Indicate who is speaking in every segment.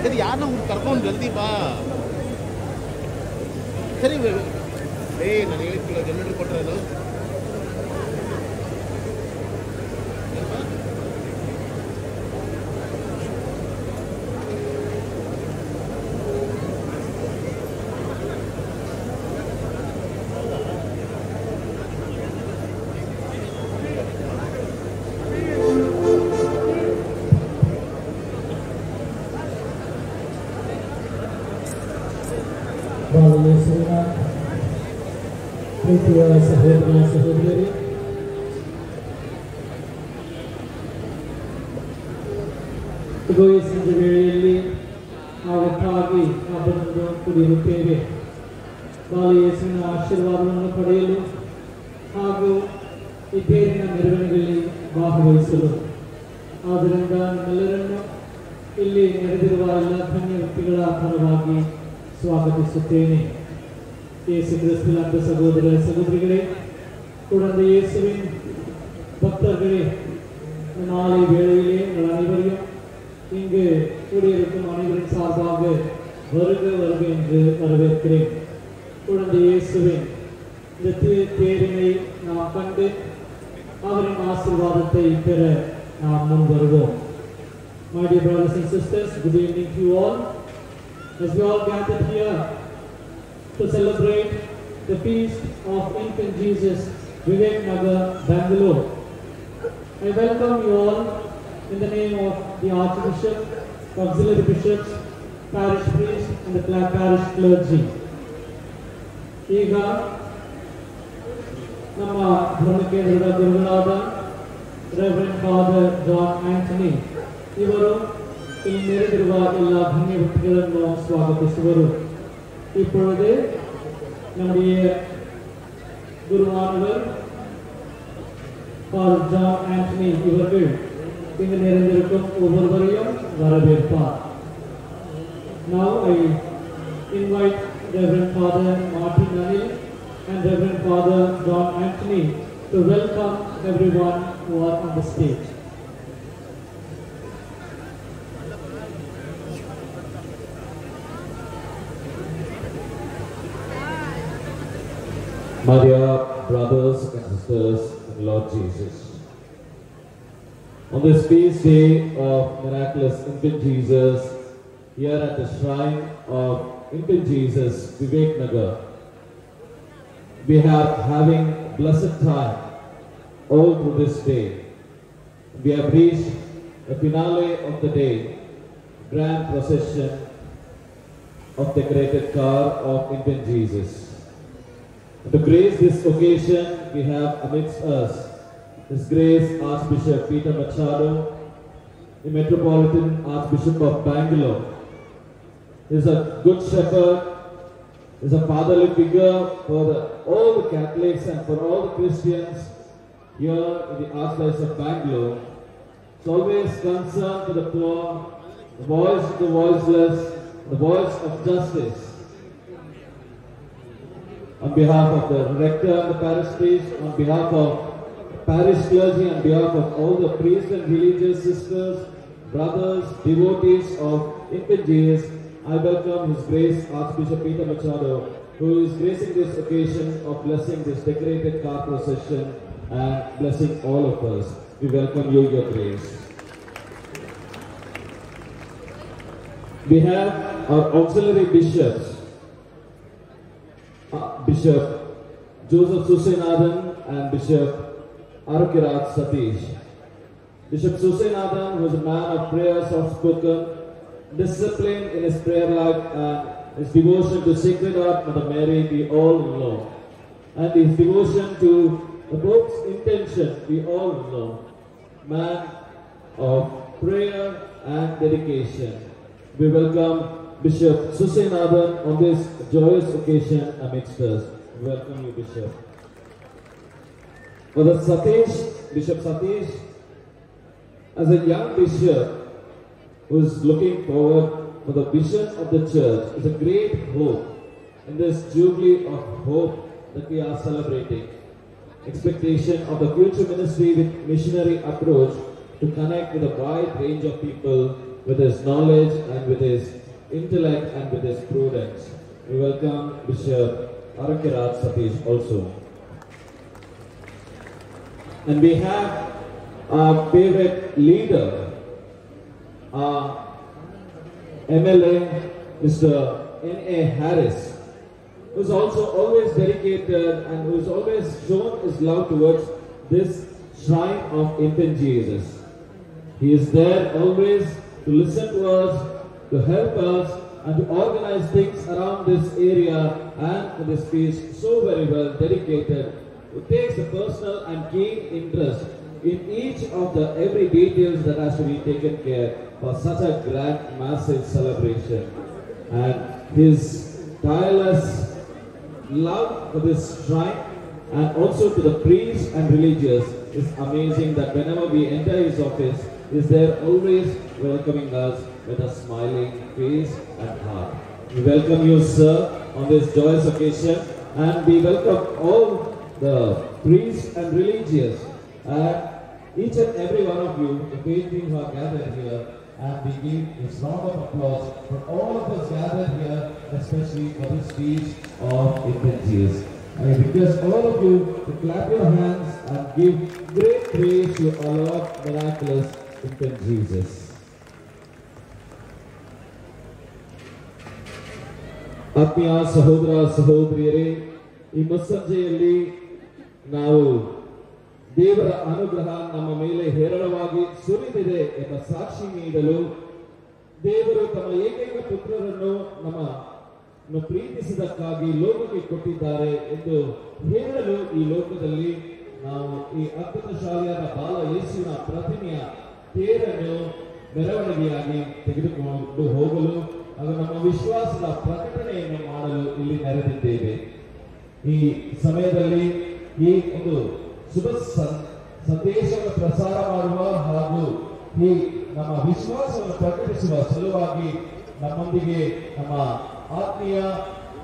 Speaker 1: ಸರಿ ಯಾರನ್ನ ಕರ್ಕೊಂಡು ಜಲ್ದಿ ಬಾ. ಸರಿ ನಾನು ಹೇಳ್ತಿಲ್ಲ ಜನರೇಟರ್ ಕೊಟ್ಟರೆ
Speaker 2: ಪ್ರೀತಿಯ ಸಹೋದರ ಸಹೋದರಿ, ಈ ಸಂಜೆ ವೇಳೆಯಲ್ಲಿ ನಾವು ಒಟ್ಟಾಗಿ ಹಬ್ಬವನ್ನು ಕುಡಿಯುತ್ತೇವೆ. ಬಾಲಯೇಸುವಿನ ಆಶೀರ್ವಾದವನ್ನು ಪಡೆಯಲು ಹಾಗೂ ಈ ತೇರಿನ ಮೆರವಣಿಗೆಯಲ್ಲಿ ಭಾಗವಹಿಸಲು. ಆದ್ದರಿಂದ ನಿಮ್ಮೆಲ್ಲರನ್ನು ಇಲ್ಲಿ ನೆರೆದಿರುವ ಎಲ್ಲ ಧನ್ಯ ವ್ಯಕ್ತಿಗಳ ಪರವಾಗಿ ಸ್ವಾಗತಿಸುತ್ತೇನೆ. இயேசு கிறிஸ்துவின் அன்பு சகோதர சகோதரிகளே, குழந்தை இயேசுவின் பக்தர்களே, நாளை வேளையிலே உங்கள் அனைவரையும் இங்கு கூடியிருக்கும் அனைவரின் சார்பாக வருக வருக என்று வரவேற்கிறேன். குழந்தை இயேசுவின் இந்த தேரினை நாம் கண்டு அவரின் ஆசீர்வாதத்தை பெற நாம் முன் வருவோம். My dear brothers and sisters, good evening to you all. As we all gathered here to celebrate the feast of Infant Jesus, Vivek Nagar, Bangalore, I welcome you all in the name of the Archbishop, auxiliary bishops, parish priests, and the parish clergy. ಈಗ ನಮ್ಮ ಧರ್ಮಕೇಂದ್ರದ ಗುರುಗಳಾದ reverend father John Antony ಇವರು ಇಲ್ಲಿ ನೆರೆದಿರುವ ಎಲ್ಲ ಧನ್ಯ ವ್ಯಕ್ತಿಗಳನ್ನು ಸ್ವಾಗತಿಸುವರು. இப்பொழுது நம்முடைய குருவானவர் ஃபாதர் ஜான் ஆண்டனி இவர்கள் இங்கு நிறைந்திருக்கும் ஒவ்வொருவரையும் வரவேற்பார். Now I invite Reverend Father Martin Anil and Reverend Father John Anthony to welcome everyone who are on the stage.
Speaker 3: My dear brothers and sisters in Lord Jesus, on this feast day of miraculous Infant Jesus, here at the shrine of Infant Jesus, Vivek Nagar, we are having blessed time all through this day. We have reached the finale of the day, grand procession of the decorated car of Infant Jesus. To grace this occasion, we have amidst us His Grace Archbishop Peter Machado, the Metropolitan Archbishop of Bangalore. He is a good shepherd, he is a fatherly figure for all the Catholics and for all the Christians here in the Archdiocese of Bangalore. He is always concerned for the poor, the voice of the voiceless, the voice of justice. On behalf of the rector and the parish priest, on behalf of parish clergy, on behalf of all the priests and religious sisters, brothers, devotees of Infant Jesus, I welcome His Grace Archbishop Peter Machado, who is gracing this occasion of blessing this decorated car procession and blessing all of us. We welcome you, Your Grace. We have our auxiliary bishops, Bishop Joseph Susenathan and Bishop Arukiraj Satish. Bishop Susenathan was a man of prayer, soft-spoken, disciplined in his prayer life and his devotion to Sacred Heart Mother Mary we all know. And his devotion to the Pope's intention we all know. Man of prayer and dedication. We welcome Bishop Susenathan on this joyous occasion amidst us. Welcome you, Bishop. Brother Satish, Bishop Satish, as a young bishop who is looking forward for the vision of the church, is a great hope in this jubilee of hope that we are celebrating. Expectation of the future ministry with missionary approach to connect with a wide range of people with his knowledge and with his intellect and with his prudence. We welcome Bishop Arakiraj Satish also. And we have our favorite leader, our MLA, Mr. N.A. Harris, who is also always dedicated and who has always shown his love towards this shrine of Infant Jesus. He is there always to listen to us, to help us, and to organize things around this area and for this speech so very well dedicated. It takes a personal and keen interest in each of the every details that has to be taken care for such a grand, massive celebration. And his tireless love for this shrine and also to the priests and religious is amazing, that whenever we enter his office, is there always welcoming us with a smiling face and heart. We welcome you, sir, on this joyous occasion, and we welcome all the priests and religious, and each and every one of you, the faithful who are gathered here, and we give this round of applause for all of us gathered here, especially for the speech of Infant Jesus. I request all of you to clap your hands and give great praise to our Lord miraculous Infant Jesus. ಆತ್ಮೀಯ ಸಹೋದರ ಸಹೋದರಿಯರೇ, ಈ ಮುಸ್ಸಂಜೆಯಲ್ಲಿ ನಾವು ದೇವರ ಅನುಗ್ರಹ ನಮ್ಮ ಮೇಲೆ ಹೇರಳವಾಗಿ ಸುರಿದಿದೆ ಎಂಬ ಸಾಕ್ಷಿ ನೀಡಲು ದೇವರು ತಮ್ಮ ಏಕೈಕ ಪುತ್ರರನ್ನು ನಮ್ಮ ಪ್ರೀತಿಸಿದಕ್ಕಾಗಿ ಲೋಕಕ್ಕೆ ಕೊಟ್ಟಿದ್ದಾರೆ ಎಂದು ಹೇಳಲು ಈ ಲೋಕದಲ್ಲಿ ನಾವು ಈ ಅದ್ಭುತ ಶಾಲೆಯಾದ ಬಾಲ ಯೇಸುವಿನ ಪ್ರತಿಮೆಯ ತೇರನ್ನು ಮೆರವಣಿಗೆಯಾಗಿ ತೆಗೆದುಕೊಂಡು ಹೋಗಲು ಅದು ನಮ್ಮ ವಿಶ್ವಾಸದ ಪ್ರಕಟಣೆಯನ್ನು ಮಾಡಲು ಇಲ್ಲಿ ನೆರೆದಿದ್ದೇವೆ. ಈ ಸಮಯದಲ್ಲಿ ಈ ಒಂದು ಶುಭ ಸಂದೇಶವನ್ನು ಪ್ರಸಾರ ಮಾಡುವ ಹಾಗೂ ಈ ನಮ್ಮ ವಿಶ್ವಾಸವನ್ನು ಪ್ರಕಟಿಸುವ ಸಲುವಾಗಿ ನಮ್ಮೊಂದಿಗೆ ನಮ್ಮ ಆತ್ಮೀಯ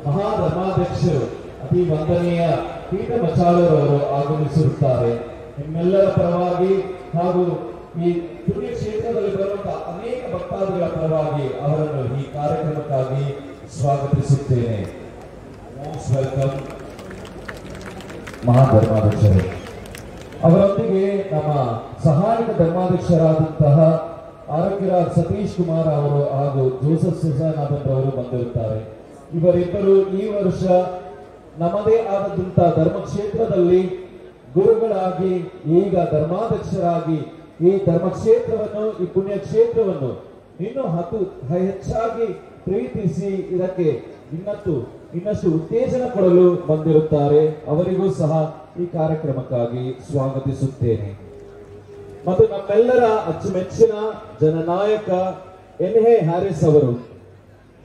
Speaker 3: ಮಹಾಧರ್ಮಾಧ್ಯಕ್ಷರು ಅತಿ ವಂದನೀಯ ಪೀಠ ಮಚಾಳರವರು ಆಗಮಿಸಿರುತ್ತಾರೆ. ನಿಮ್ಮೆಲ್ಲರ ಪರವಾಗಿ ಹಾಗೂ ಈ ಪುಣ್ಯ ಕ್ಷೇತ್ರದಲ್ಲಿ ಬರುವಂತಹ ಅನೇಕ ಭಕ್ತಾದಿಗಳ ಪರವಾಗಿ ಅವರನ್ನು ಈ ಕಾರ್ಯಕ್ರಮಕ್ಕಾಗಿ ಸ್ವಾಗತಿಸುತ್ತೇನೆ. Most welcome ಮಹಾಧರ್ಮಾಧ್ಯಕ್ಷರು. ಅವರೊಂದಿಗೆ ನಮ್ಮ ಸಹಾಯಕ ಧರ್ಮಾಧ್ಯಕ್ಷರಾದಂತಹ ಆರೋಗ್ಯರಾಜ್ ಸತೀಶ್ ಕುಮಾರ್ ಅವರು ಹಾಗೂ ಜೋಸೆಫ್ ಸುಜಾನಾಥನ್ ಅವರು ಬಂದಿರುತ್ತಾರೆ. ಇವರಿಬ್ಬರು ಈ ವರ್ಷ ನಮ್ಮದೇ ಆದಂತಹ ಧರ್ಮಕ್ಷೇತ್ರದಲ್ಲಿ ಗುರುಗಳಾಗಿ ಈಗ ಧರ್ಮಾಧ್ಯಕ್ಷರಾಗಿ ಈ ಧರ್ಮಕ್ಷೇತ್ರವನ್ನು ಈ ಪುಣ್ಯ ಕ್ಷೇತ್ರವನ್ನು ಇನ್ನೂ ಹೆಚ್ಚಾಗಿ ಪ್ರೀತಿಸಿ ಇದಕ್ಕೆ ಇನ್ನಷ್ಟು ಉತ್ತೇಜನ ಕೊಡಲು ಬಂದಿರುತ್ತಾರೆ. ಅವರಿಗೂ ಸಹ ಈ ಕಾರ್ಯಕ್ರಮಕ್ಕಾಗಿ ಸ್ವಾಗತಿಸುತ್ತೇನೆ. ಮತ್ತು ನಮ್ಮೆಲ್ಲರ ಅಚ್ಚುಮೆಚ್ಚಿನ ಜನನಾಯಕ ಎನ್.ಎ. ಹ್ಯಾರಿಸ್ ಅವರು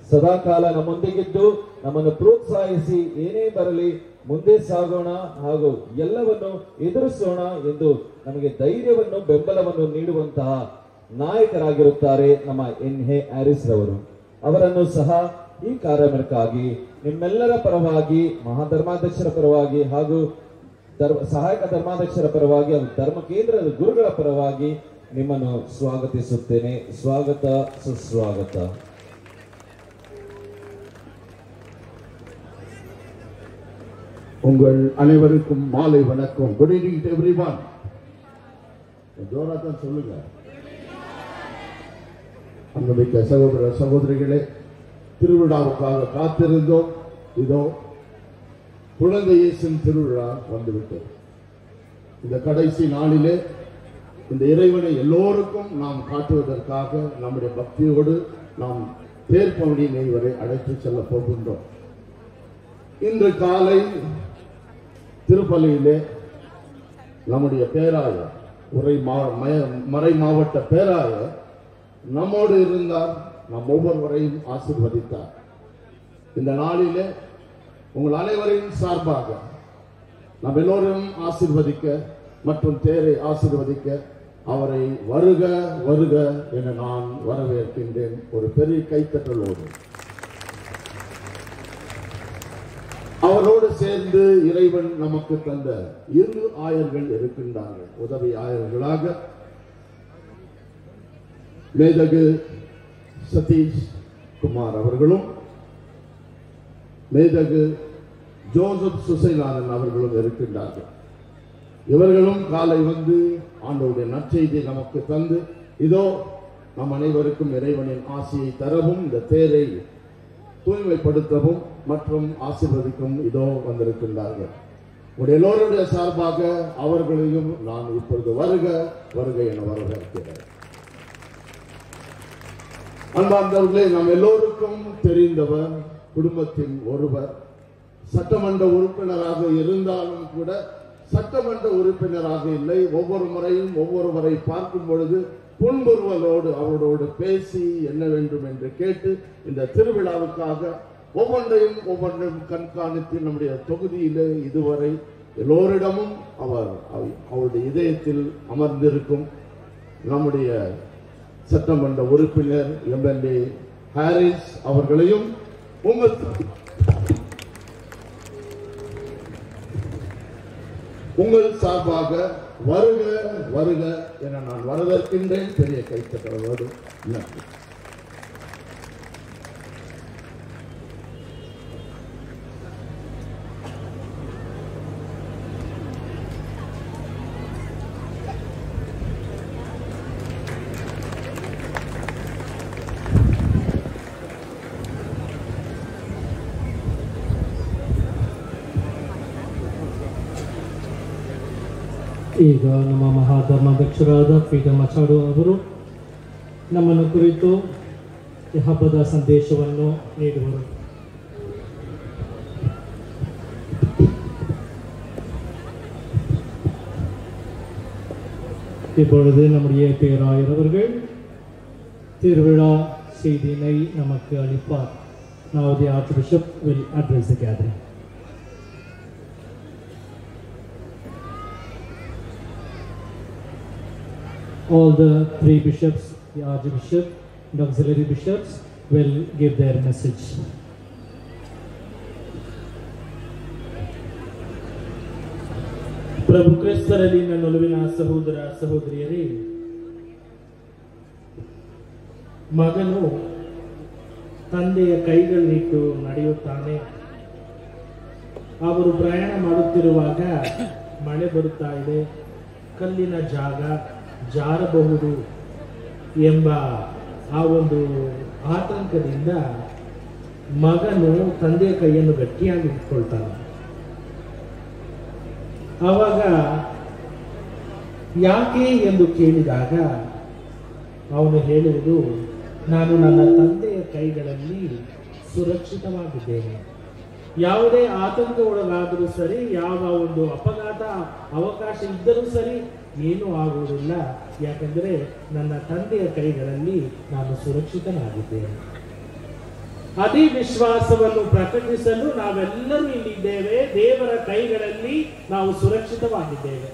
Speaker 3: ಸದಾಕಾಲ ನಮ್ಮೊಂದಿಗಿದ್ದು ನಮ್ಮನ್ನು ಪ್ರೋತ್ಸಾಹಿಸಿ ಏನೇ ಬರಲಿ ಮುಂದೆ ಸಾಗೋಣ ಹಾಗೂ ಎಲ್ಲವನ್ನು ಎದುರಿಸೋಣ ಎಂದು ನಮಗೆ ಧೈರ್ಯವನ್ನು ಬೆಂಬಲವನ್ನು ನೀಡುವಂತಹ ನಾಯಕರಾಗಿರುತ್ತಾರೆ ನಮ್ಮ ಎನ್.ಎ. ಹ್ಯಾರಿಸ್ ರವರು. ಅವರನ್ನು ಸಹ ಈ ಕಾರ್ಯಕ್ರಮಕ್ಕಾಗಿ ನಿಮ್ಮೆಲ್ಲರ ಪರವಾಗಿ, ಮಹಾಧರ್ಮಾಧ್ಯಕ್ಷರ ಪರವಾಗಿ ಹಾಗೂ ಸಹಾಯಕ ಧರ್ಮಾಧ್ಯಕ್ಷರ ಪರವಾಗಿ ಹಾಗೂ ಧರ್ಮ ಕೇಂದ್ರದ ಗುರುಗಳ ಪರವಾಗಿ ನಿಮ್ಮನ್ನು ಸ್ವಾಗತಿಸುತ್ತೇನೆ. ಸ್ವಾಗತ, ಸುಸ್ವಾಗತ.
Speaker 1: உங்கள் அனைவருக்கும் மாலை வணக்கம். Good evening to everyone. ஜோரா தான் சொல்லுங்க. அன்புமிக்க சகோதர சகோதரிகளே, திருவிழாவுக்காக காத்திருந்தோம். இதோ குழந்தை இயேசுவின் திருவிழா வந்துவிட்டது. இந்த கடைசி நாளிலே இந்த இறைவனை எல்லோருக்கும் நாம் காட்டுவதற்காக நம்முடைய பக்தியோடு நாம் தேர்ப்பவனி நெய்வரை அழைத்து செல்ல போகின்றோம். இன்று காலை திருப்பலியிலே நம்முடைய பேராயர் மறை மாவட்ட பேராயர் நம்மோடு இருந்தார். நம் ஒவ்வொருவரையும் ஆசீர்வதித்தார். இந்த நாளிலே உங்கள் அனைவரையும் சார்பாக நாம் எல்லோரும் ஆசீர்வதிக்க மற்றும் தேரை ஆசீர்வதிக்க அவரை வருக வருக என நான் வரவேற்கின்றேன். ஒரு பெரிய கைத்தட்டலோடு அவரோடு சேர்ந்து இறைவன் நமக்கு தந்த 2 ஆயர்கள் இருக்கின்றார்கள். உதவி ஆயர்களாக மேதகு சதீஷ் குமார் அவர்களும் மேதகு ஜோசப் சுசைநாதன் அவர்களும் இருக்கின்றார்கள். இவர்களும் காலை வந்து ஆண்டவருடைய நற்செய்தியை நமக்கு தந்து இதோ நம் அனைவருக்கும் இறைவனின் ஆசியை தரவும் இந்த தேரை தூய்மைப்படுத்தவும் மற்றும் ஆசீர்வதிக்கும் இதோ வந்திருக்கின்றார்கள். உடைய எல்லோருடைய சார்பாக அவர்களையும் நான் இப்பொழுது வருக வருக என வரவேற்கிறேன். அன்பார்ந்தவர்களே, நாம் எல்லோருக்கும் தெரிந்தவர், குடும்பத்தின் ஒருவர், சட்டமன்ற உறுப்பினராக இருந்தாலும் கூட சட்டமன்ற உறுப்பினராக இல்லை. ஒவ்வொரு முறையும் ஒவ்வொருவரை பார்க்கும் பொழுது புன்முறுவலோடு அவரோடு பேசி என்ன வேண்டும் என்று கேட்டு இந்த திருவிழாவுக்காக ஒவ்வொன்றையும் கண்காணித்து நம்முடைய தொகுதியிலே இதுவரை எல்லோரிடமும் அவருடைய இதயத்தில் அமர்ந்திருக்கும் நம்முடைய சட்டமன்ற உறுப்பினர் எம்எல்ஏ ஹாரிஸ் அவர்களையும் உங்கள் சார்பாக வருக வருக என நான் வரவேற்கின்றேன். பெரிய கைத்தட்டலோடு நன்றி.
Speaker 2: ಈಗ ನಮ್ಮ ಮಹಾಧರ್ಮಾಧ್ಯಕ್ಷರಾದ ಪೀಟರ್ ಮಚಾಡು ಅವರು ನಮ್ಮನ್ನು ಕುರಿತು ಈ ಹಬ್ಬದ ಸಂದೇಶವನ್ನು ನೀಡುವರು. இப்பொழுது நம்முடைய பேராயர் அவர்கள் திருவிழா செய்தியினை நமக்கு அளிப்பார். Now the Archbishop will address the gathering. All the three bishops, the Archbishop and auxiliary bishops will give their message.
Speaker 4: ಪ್ರಭು ಕ್ರಿಸ್ತರಲ್ಲಿ ನನ್ನೊಲವಿನ ಸಹೋದರ ಸಹೋದರಿಯರೇ, ಮಗನು ತಂದೆಯ ಕೈಗಳನ್ನಿಟ್ಟು ನಡೆಯುತ್ತಾನೆ. ಅವರು ಪ್ರಯಾಣ ಮಾಡುತ್ತಿರುವಾಗ ಮಳೆ ಬರುತ್ತಾ ಇದೆ, ಕಲ್ಲಿನ ಜಾಗ, ಜಾರಬಹುದು ಎಂಬ ಆ ಒಂದು ಆತಂಕದಿಂದ ಮಗನು ತಂದೆಯ ಕೈಯನ್ನು ಗಟ್ಟಿಯಾಗಿ ಇಟ್ಕೊಳ್ತಾನೆ. ಆವಾಗ ಯಾಕೆ ಎಂದು ಕೇಳಿದಾಗ ಅವನು ಹೇಳುವುದು, ನಾನು ನನ್ನ ತಂದೆಯ ಕೈಗಳಲ್ಲಿ ಸುರಕ್ಷಿತವಾಗಿದ್ದೇನೆ. ಯಾವುದೇ ಆತಂಕ ಒಳಗಾದರೂ ಸರಿ, ಯಾವ ಒಂದು ಅಪಘಾತ ಅವಕಾಶ ಇದ್ದರೂ ಸರಿ, ಏನೂ ಆಗುವುದಿಲ್ಲ. ಯಾಕೆಂದರೆ ನನ್ನ ತಂದೆಯ ಕೈಗಳಲ್ಲಿ ನಾನು ಸುರಕ್ಷಿತನಾಗಿದ್ದೇನೆ. ಅದೇ ವಿಶ್ವಾಸವನ್ನು ಪ್ರಕಟಿಸಲು ನಾವೆಲ್ಲರೂ ಇಲ್ಲಿದ್ದೇವೆ. ದೇವರ ಕೈಗಳಲ್ಲಿ ನಾವು ಸುರಕ್ಷಿತವಾಗಿದ್ದೇವೆ.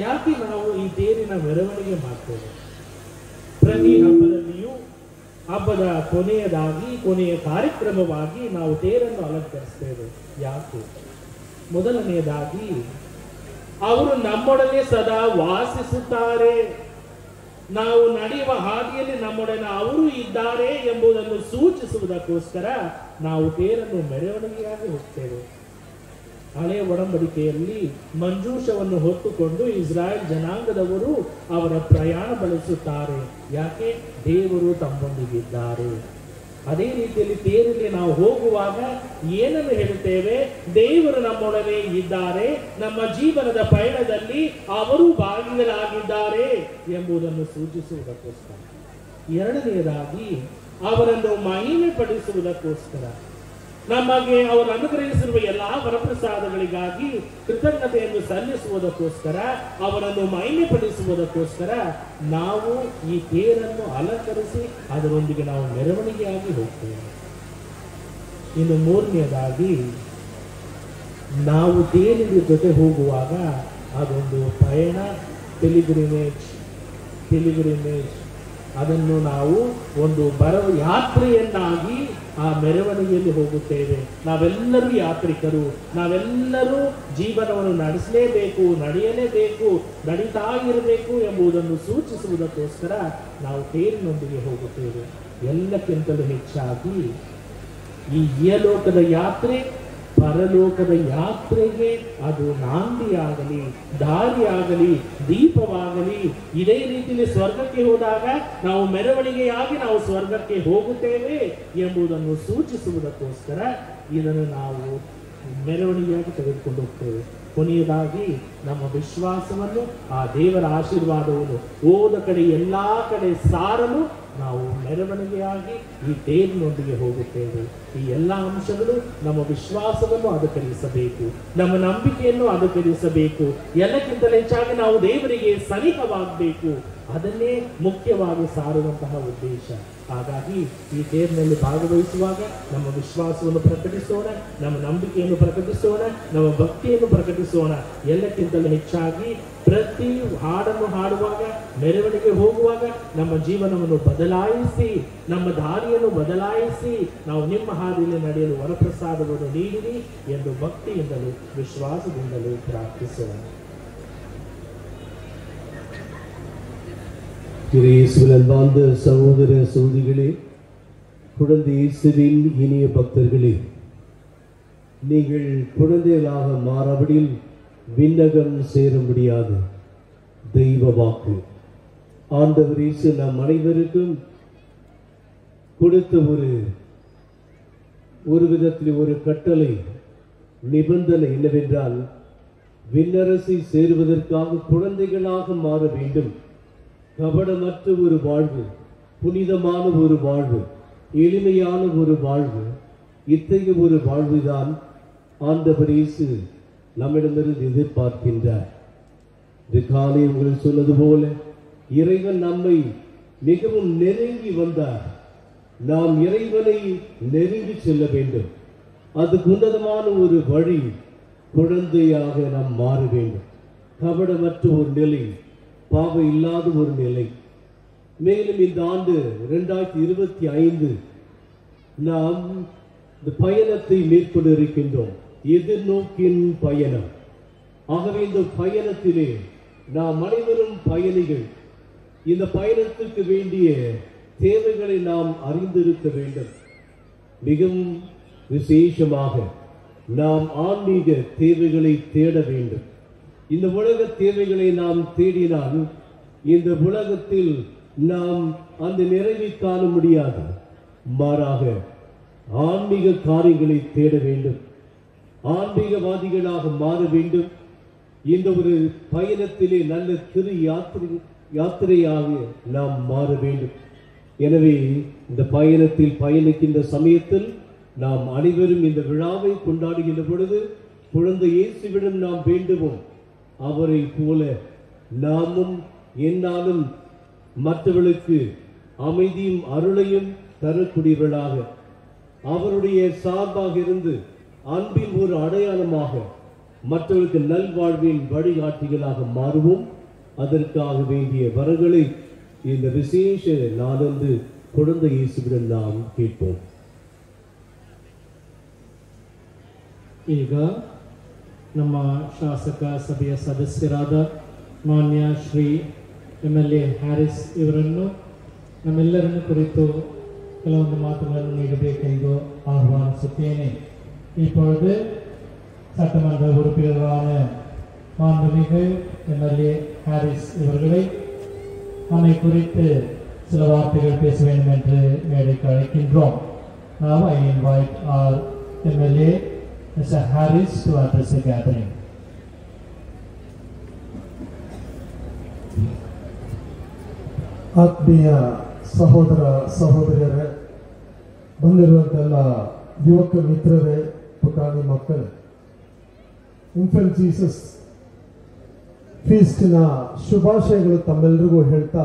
Speaker 4: ಯಾಕೆ ನಾವು ಈ ತೇರಿನ ಮೆರವಣಿಗೆ ಮಾಡ್ತೇವೆ? ಪ್ರತಿ ಹಬ್ಬದಲ್ಲಿಯೂ ಹಬ್ಬದ ಕೊನೆಯ ಕಾರ್ಯಕ್ರಮವಾಗಿ ನಾವು ತೇರನ್ನು ಅಲಂಕರಿಸ್ತೇವೆ. ಯಾಕೆ? ಮೊದಲನೆಯದಾಗಿ ಅವರು ನಮ್ಮೊಡನೆ ಸದಾ ವಾಸಿಸುತ್ತಾರೆ. ನಾವು ನಡೆಯುವ ಹಾದಿಯಲ್ಲಿ ನಮ್ಮೊಡನೆ ಅವರು ಇದ್ದಾರೆ ಎಂಬುದನ್ನು ಸೂಚಿಸುವುದಕ್ಕೋಸ್ಕರ ನಾವು ತೇರನ್ನು ಮೆರವಣಿಗೆಯಾಗಿ ಹೋಗ್ತೇವೆ. ಹಳೆಯ ಒಡಂಬಡಿಕೆಯಲ್ಲಿ ಮಂಜೂಷವನ್ನು ಹೊತ್ತುಕೊಂಡು ಇಸ್ರಾಯೇಲ್ ಜನಾಂಗದವರು ಅವರ ಪ್ರಯಾಣ ಬೆಳೆಸುತ್ತಾರೆ. ಯಾಕೆ? ದೇವರು ತಮ್ಮೊಂದಿಗಿದ್ದಾರೆ. ಅದೇ ರೀತಿಯಲ್ಲಿ ತೇರಲ್ಲಿ ನಾವು ಹೋಗುವಾಗ ಏನನ್ನು ಹೇಳುತ್ತೇವೆ? ದೇವರು ನಮ್ಮೊಡನೆ ಇದ್ದಾರೆ, ನಮ್ಮ ಜೀವನದ ಪಯಣದಲ್ಲಿ ಅವರು ಭಾಗಿಗಳಾಗಿದ್ದಾರೆ ಎಂಬುದನ್ನು ಸೂಚಿಸುವುದಕ್ಕೋಸ್ಕರ. ಎರಡನೆಯದಾಗಿ ಅವರನ್ನು ಮಹಿಮೆ ಪಡಿಸುವುದಕ್ಕೋಸ್ಕರ, ನಮಗೆ ಅವರು ಅನುಗ್ರಹಿಸಿರುವ ಎಲ್ಲಾ ವರಪ್ರಸಾದಗಳಿಗಾಗಿ ಕೃತಜ್ಞತೆಯನ್ನು ಸಲ್ಲಿಸುವುದಕ್ಕೋಸ್ಕರ, ಅವರನ್ನು ಮಹಿಮೆ ಪಡಿಸುವುದಕ್ಕೋಸ್ಕರ ನಾವು ಈ ತೇರನ್ನು ಅಲಂಕರಿಸಿ ಅದರೊಂದಿಗೆ ನಾವು ಮೆರವಣಿಗೆಯಾಗಿ ಹೋಗ್ತೇವೆ. ಇನ್ನು ಮೂರನೆಯದಾಗಿ, ನಾವು ತೇರಿನ ಜೊತೆ ಹೋಗುವಾಗ ಅದೊಂದು ಪಯಣ, ಪಿಲಿಗ್ರಿಮೇಜ್. ಅದನ್ನು ನಾವು ಒಂದು ಯಾತ್ರೆಯನ್ನಾಗಿ ಆ ಮೆರವಣಿಗೆಯಲ್ಲಿ ಹೋಗುತ್ತೇವೆ. ನಾವೆಲ್ಲರೂ ಯಾತ್ರಿಕರು, ನಾವೆಲ್ಲರೂ ಜೀವನವನ್ನು ನಡೆಸಲೇಬೇಕು, ನಡೆಯಲೇಬೇಕು, ನಡೀತಾ ಇರಬೇಕು ಎಂಬುದನ್ನು ಸೂಚಿಸುವುದಕ್ಕೋಸ್ಕರ ನಾವು ತೇರಿನೊಂದಿಗೆ ಹೋಗುತ್ತೇವೆ. ಎಲ್ಲಕ್ಕಿಂತಲೂ ಹೆಚ್ಚಾಗಿ ಈ ಇಹಲೋಕದ ಯಾತ್ರೆ ಪರಲೋಕದ ಯಾತ್ರೆಗೆ ಅದು ನಾಂದಿಯಾಗಲಿ, ದಾರಿಯಾಗಲಿ, ದೀಪವಾಗಲಿ. ಇದೇ ರೀತಿಯಲ್ಲಿ ಸ್ವರ್ಗಕ್ಕೆ ಹೋದಾಗ ನಾವು ಮೆರವಣಿಗೆಯಾಗಿ ನಾವು ಸ್ವರ್ಗಕ್ಕೆ ಹೋಗುತ್ತೇವೆ ಎಂಬುದನ್ನು ಸೂಚಿಸುವುದಕ್ಕೋಸ್ಕರ ಇದನ್ನು ನಾವು ಮೆರವಣಿಗೆಯಾಗಿ ತೆಗೆದುಕೊಂಡು ಹೋಗ್ತೇವೆ. ಕೊನೆಯದಾಗಿ ನಮ್ಮ ವಿಶ್ವಾಸವನ್ನು ಆ ದೇವರ ಆಶೀರ್ವಾದವನ್ನು ಹೋದ ಕಡೆ ಎಲ್ಲಾ ಕಡೆ ಸಾರಲು ನಾವು ಮೆರವಣಿಗೆಯಾಗಿ ಈ ತೇರಿನೊಂದಿಗೆ ಹೋಗುತ್ತೇವೆ. ಈ ಎಲ್ಲ ಅಂಶಗಳು ನಮ್ಮ ವಿಶ್ವಾಸವನ್ನು ಅನುಕರಿಸಬೇಕು, ನಮ್ಮ ನಂಬಿಕೆಯನ್ನು ಅನುಕರಿಸಬೇಕು. ಎಲ್ಲಕ್ಕಿಂತಲೂ ಹೆಚ್ಚಾಗಿ ನಾವು ದೇವರಿಗೆ ಸನಿಹವಾಗಬೇಕು. ಅದನ್ನೇ ಮುಖ್ಯವಾಗಿ ಸಾರುವಂತಹ ಉದ್ದೇಶ. ಹಾಗಾಗಿ ಈ ತೇರಿನಲ್ಲಿ ಭಾಗವಹಿಸುವಾಗ ನಮ್ಮ ವಿಶ್ವಾಸವನ್ನು ಪ್ರಕಟಿಸೋಣ, ನಮ್ಮ ನಂಬಿಕೆಯನ್ನು ಪ್ರಕಟಿಸೋಣ, ನಮ್ಮ ಭಕ್ತಿಯನ್ನು ಪ್ರಕಟಿಸೋಣ. ಎಲ್ಲಕ್ಕಿಂತಲೂ ಹೆಚ್ಚಾಗಿ ಪ್ರತಿ ಹಾಡನ್ನು ಹಾಡುವಾಗ, ಮೆರವಣಿಗೆ ಹೋಗುವಾಗ ನಮ್ಮ ಜೀವನವನ್ನು ಬದಲಾಯಿಸಿ, ನಮ್ಮ ದಾರಿಯನ್ನು ಬದಲಾಯಿಸಿ ನಾವು ನಿಮ್ಮ ಹಾದಿಯಲ್ಲಿ ನಡೆಯಲು ವರಪ್ರಸಾದವನ್ನು ನೀಡಿರಿ ಎಂದು ಭಕ್ತಿಯಿಂದಲೂ ವಿಶ್ವಾಸದಿಂದಲೂ ಪ್ರಾರ್ಥಿಸೋಣ.
Speaker 5: இயேசுவில் அன்பார்ந்த சகோதர சகோதரிகளே, குழந்தை இயேசுவின் இனிய பக்தர்களே, நீங்கள் குழந்தைகளாக மாறாபடியில் விண்ணகம் சேர முடியாது. தெய்வ வாக்கு ஆண்டவர் இயேசு நம் அனைவருக்கும் கொடுத்த ஒரு விதத்தில் ஒரு கட்டளை, நிபந்தனை என்னவென்றால், விண்ணரசை சேருவதற்காக குழந்தைகளாக மாற வேண்டும். கபடமற்ற ஒரு வாழ்வு, புனிதமான ஒரு வாழ்வு, எளிமையான ஒரு வாழ்வு, இத்தகைய ஒரு வாழ்வுதான் ஆண்டவர் இயேசு நம்மிடமிருந்து எதிர்பார்க்கின்றார். இது காலை உங்களுக்கு சொன்னது போல இறைவன் நம்மை மிகவும் நெருங்கி வந்தார். நாம் இறைவனை நெருங்கி செல்ல வேண்டும். அதுக்கு உன்னதமான ஒரு வழி, குழந்தையாக நாம் மாற வேண்டும். கபடமற்ற ஒரு நிலை, பாவம் இல்லாத ஒரு நிலை. மேலும் இந்த ஆண்டு 2025 நாம் இந்த பயணத்தை மேற்கொண்டு இருக்கின்றோம், எதிர்நோக்கின் பயணம். ஆகவே இந்த பயணத்திலே நாம் அனைவரும் பயணிகள். இந்த பயணத்துக்கு வேண்டிய தேவைகளை நாம் அறிந்திருக்க வேண்டும். மிகவும் விசேஷமாக நாம் ஆன்மீக தேவைகளை தேட வேண்டும். இந்த உலக தேவைகளை நாம் தேடினால் இந்த உலகத்தில் நாம் அந்த நிறைவை காண முடியாது. மாறாக ஆன்மீக காரியங்களை தேட வேண்டும், ஆன்மீகவாதிகளாக மாற வேண்டும். இந்த ஒரு பயணத்திலே நல்ல திரு யாத்திரையாக நாம் மாற வேண்டும். எனவே இந்த பயணத்தில் பயணிக்கின்ற சமயத்தில் நாம் அனைவரும் இந்த விழாவை கொண்டாடுகின்ற பொழுது குழந்தை இயேசுவிடம் நாம் வேண்டுவோம், அவரை போல நாமும் என்னாலும் மற்றவர்களுக்கு அமைதியும் அருளையும் தரக்கூடியவர்களாக, அவருடைய சார்பாக இருந்து அன்பின் ஒரு அடையாளமாக மற்றவர்களுக்கு நல்வாழ்வின் வழிகாட்டிகளாக மாறுவோம். அதற்காக வேண்டிய வரங்களை இந்த விசேஷ நாளன்று குழந்தை இயேசுவிடம் நாம் கேட்போம்.
Speaker 2: ಈಗ ನಮ್ಮ ಶಾಸಕ ಸಭೆಯ ಸದಸ್ಯರಾದ ಮಾನ್ಯ ಶ್ರೀ MLA ಹ್ಯಾರಿಸ್ ಇವರನ್ನು ನಮ್ಮೆಲ್ಲರನ್ನು ಕುರಿತು ಕೆಲವೊಂದು ಮಾತುಗಳನ್ನು ನೀಡಬೇಕೆಂದು ஆஹ்வானிಸುತ್ತேನೆ. இப்பொழுது சட்டமன்ற உறுப்பினரான மாண்புமிகு MLA ஹாரிஸ் இவர்களை நம்மை குறித்து சில வார்த்தைகள் பேச வேண்டும் என்று மேடைக்கு அழைக்கின்றோம். Now I invite our MLA Mr. Harris to address the gathering.
Speaker 6: ಆತ್ಮೀಯ ಸಹೋದರ ಸಹೋದರಿಯರೇ, ಬಂದಿರುವಂತೆಲ್ಲ ಯುವಕ ಮಿತ್ರರೇ, ಪುಟಾಣಿ ಮಕ್ಕಳು, ಇನ್ಫೆಂಟ್ ಜೀಸಸ್ ಫೀಸ್ಟಿನ ಶುಭಾಶಯಗಳು ತಮ್ಮೆಲ್ಲರಿಗೂ ಹೇಳ್ತಾ,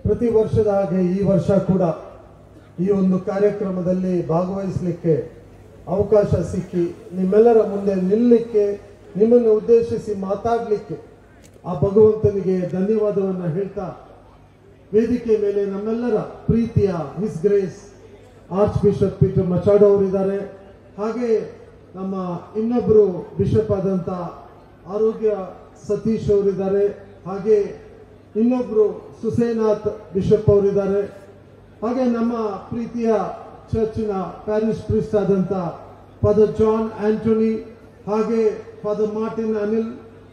Speaker 6: ಪ್ರತಿ ವರ್ಷದ ಹಾಗೆ ಈ ವರ್ಷ ಕೂಡ ಈ ಒಂದು ಕಾರ್ಯಕ್ರಮದಲ್ಲಿ ಭಾಗವಹಿಸಲಿಕ್ಕೆ ಅವಕಾಶ ಸಿಕ್ಕಿ ನಿಮ್ಮೆಲ್ಲರ ಮುಂದೆ ನಿಲ್ಲಲಿಕ್ಕೆ, ನಿಮ್ಮನ್ನು ಉದ್ದೇಶಿಸಿ ಮಾತಾಡಲಿಕ್ಕೆ ಆ ಭಗವಂತನಿಗೆ ಧನ್ಯವಾದವನ್ನು ಹೇಳ್ತಾ, ವೇದಿಕೆ ಮೇಲೆ ನಮ್ಮೆಲ್ಲರ ಪ್ರೀತಿಯ his grace archbishop Peter Machado ಅವರಿದ್ದಾರೆ. ಹಾಗೆ ನಮ್ಮ ಇನ್ನೊಬ್ಬರು ಬಿಷಪ್ ಆದಂಥ ಆರೋಗ್ಯ ಸತೀಶ್ ಅವರಿದ್ದಾರೆ. ಹಾಗೆ ಇನ್ನೊಬ್ಬರು ಸುಸೇನಾಥ್ ಬಿಷಪ್ ಅವರಿದ್ದಾರೆ. ಹಾಗೆ ನಮ್ಮ ಪ್ರೀತಿಯ ಚರ್ಚಿನ ಪ್ಯಾರಿಷ್ ಪ್ರಿಸ್ಟ್ ಆದಂಥ ಫಾದರ್ ಜಾನ್ ಆಂಟೋನಿ, ಹಾಗೆ father Martin Anil,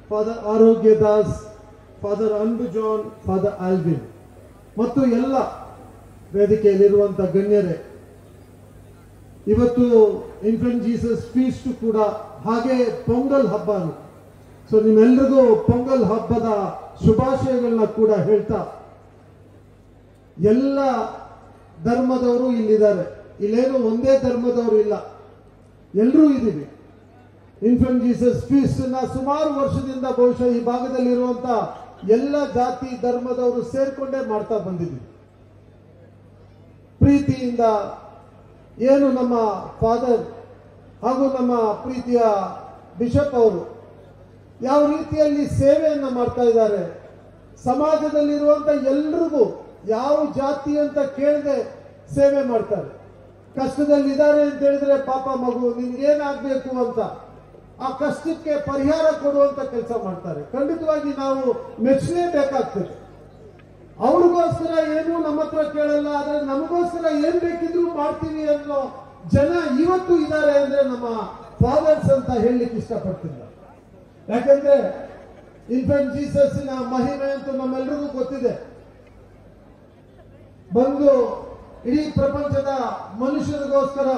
Speaker 6: father Arogya Das, father Anbu John, father Alvin ಮತ್ತು ಎಲ್ಲ ವೇದಿಕೆಯಲ್ಲಿರುವಂಥ ಗಣ್ಯರೇ, ಇವತ್ತು ಇನ್ಫೆಂಟ್ ಜೀಸಸ್ ಫೀಸ್ಟ್ ಕೂಡ, ಹಾಗೆ ಪೊಂಗಲ್ ಹಬ್ಬ. ಸೊ ನಿಮ್ಮೆಲ್ಲರಿಗೂ ಪೊಂಗಲ್ ಹಬ್ಬದ ಶುಭಾಶಯಗಳನ್ನ ಕೂಡ ಹೇಳ್ತಾ, ಎಲ್ಲ ಧರ್ಮದವರು ಇಲ್ಲಿದ್ದಾರೆ. ಇಲ್ಲೇನು ಒಂದೇ ಧರ್ಮದವರು ಇಲ್ಲ, ಎಲ್ಲರೂ ಇದ್ದೀವಿ. ಇನ್ಫೆಂಟ್ ಜೀಸಸ್ ಫೀಸ್ಟ್ ನ ಸುಮಾರು ವರ್ಷದಿಂದ ಬಹುಶಃ ಈ ಭಾಗದಲ್ಲಿರುವಂತ ಎಲ್ಲ ಜಾತಿ ಧರ್ಮದವರು ಸೇರ್ಕೊಂಡೇ ಮಾಡ್ತಾ ಬಂದಿದ್ದೀವಿ. ಪ್ರೀತಿಯಿಂದ ಏನು ನಮ್ಮ ಫಾದರ್ ಹಾಗೂ ನಮ್ಮ ಪ್ರೀತಿಯ ಬಿಷಪ್ ಅವರು ಯಾವ ರೀತಿಯಲ್ಲಿ ಸೇವೆಯನ್ನ ಮಾಡ್ತಾ ಇದ್ದಾರೆ, ಸಮಾಜದಲ್ಲಿರುವಂತ ಎಲ್ರಿಗೂ ಯಾವ ಜಾತಿ ಅಂತ ಕೇಳದೆ ಸೇವೆ ಮಾಡ್ತಾರೆ. ಕಷ್ಟದಲ್ಲಿದ್ದಾರೆ ಅಂತ ಹೇಳಿದ್ರೆ, ಪಾಪ ಮಗು ನಿನ್ಗೇನಾಗಬೇಕು ಅಂತ ಆ ಕಷ್ಟಕ್ಕೆ ಪರಿಹಾರ ಕೊಡುವಂತ ಕೆಲಸ ಮಾಡ್ತಾರೆ. ಖಂಡಿತವಾಗಿ ನಾವು ಮೆಚ್ಚಲೇಬೇಕಾಗ್ತದೆ. ಅವ್ರಿಗೋಸ್ಕರ ಏನು ನಮ್ಮ ಹತ್ರ ಕೇಳಲ್ಲ, ಆದ್ರೆ ನಮಗೋಸ್ಕರ ಏನ್ ಬೇಕಿದ್ರು ಮಾಡ್ತೀವಿ ಅನ್ನೋ ಜನ ಇವತ್ತು ಇದ್ದಾರೆ ಅಂದ್ರೆ ನಮ್ಮ ಫಾದರ್ಸ್ ಅಂತ ಹೇಳಲಿಕ್ಕೆ ಇಷ್ಟಪಡ್ತಿಲ್ಲ. ಯಾಕಂದ್ರೆ ಇನ್ಫೆಂಟ್ ಜೀಸಸ್ನ ಮಹಿಮೆ ಅಂತೂ ನಮ್ಮೆಲ್ಲರಿಗೂ ಗೊತ್ತಿದೆ. ಬಂದು ಇಡೀ ಪ್ರಪಂಚದ ಮನುಷ್ಯರಿಗೋಸ್ಕರ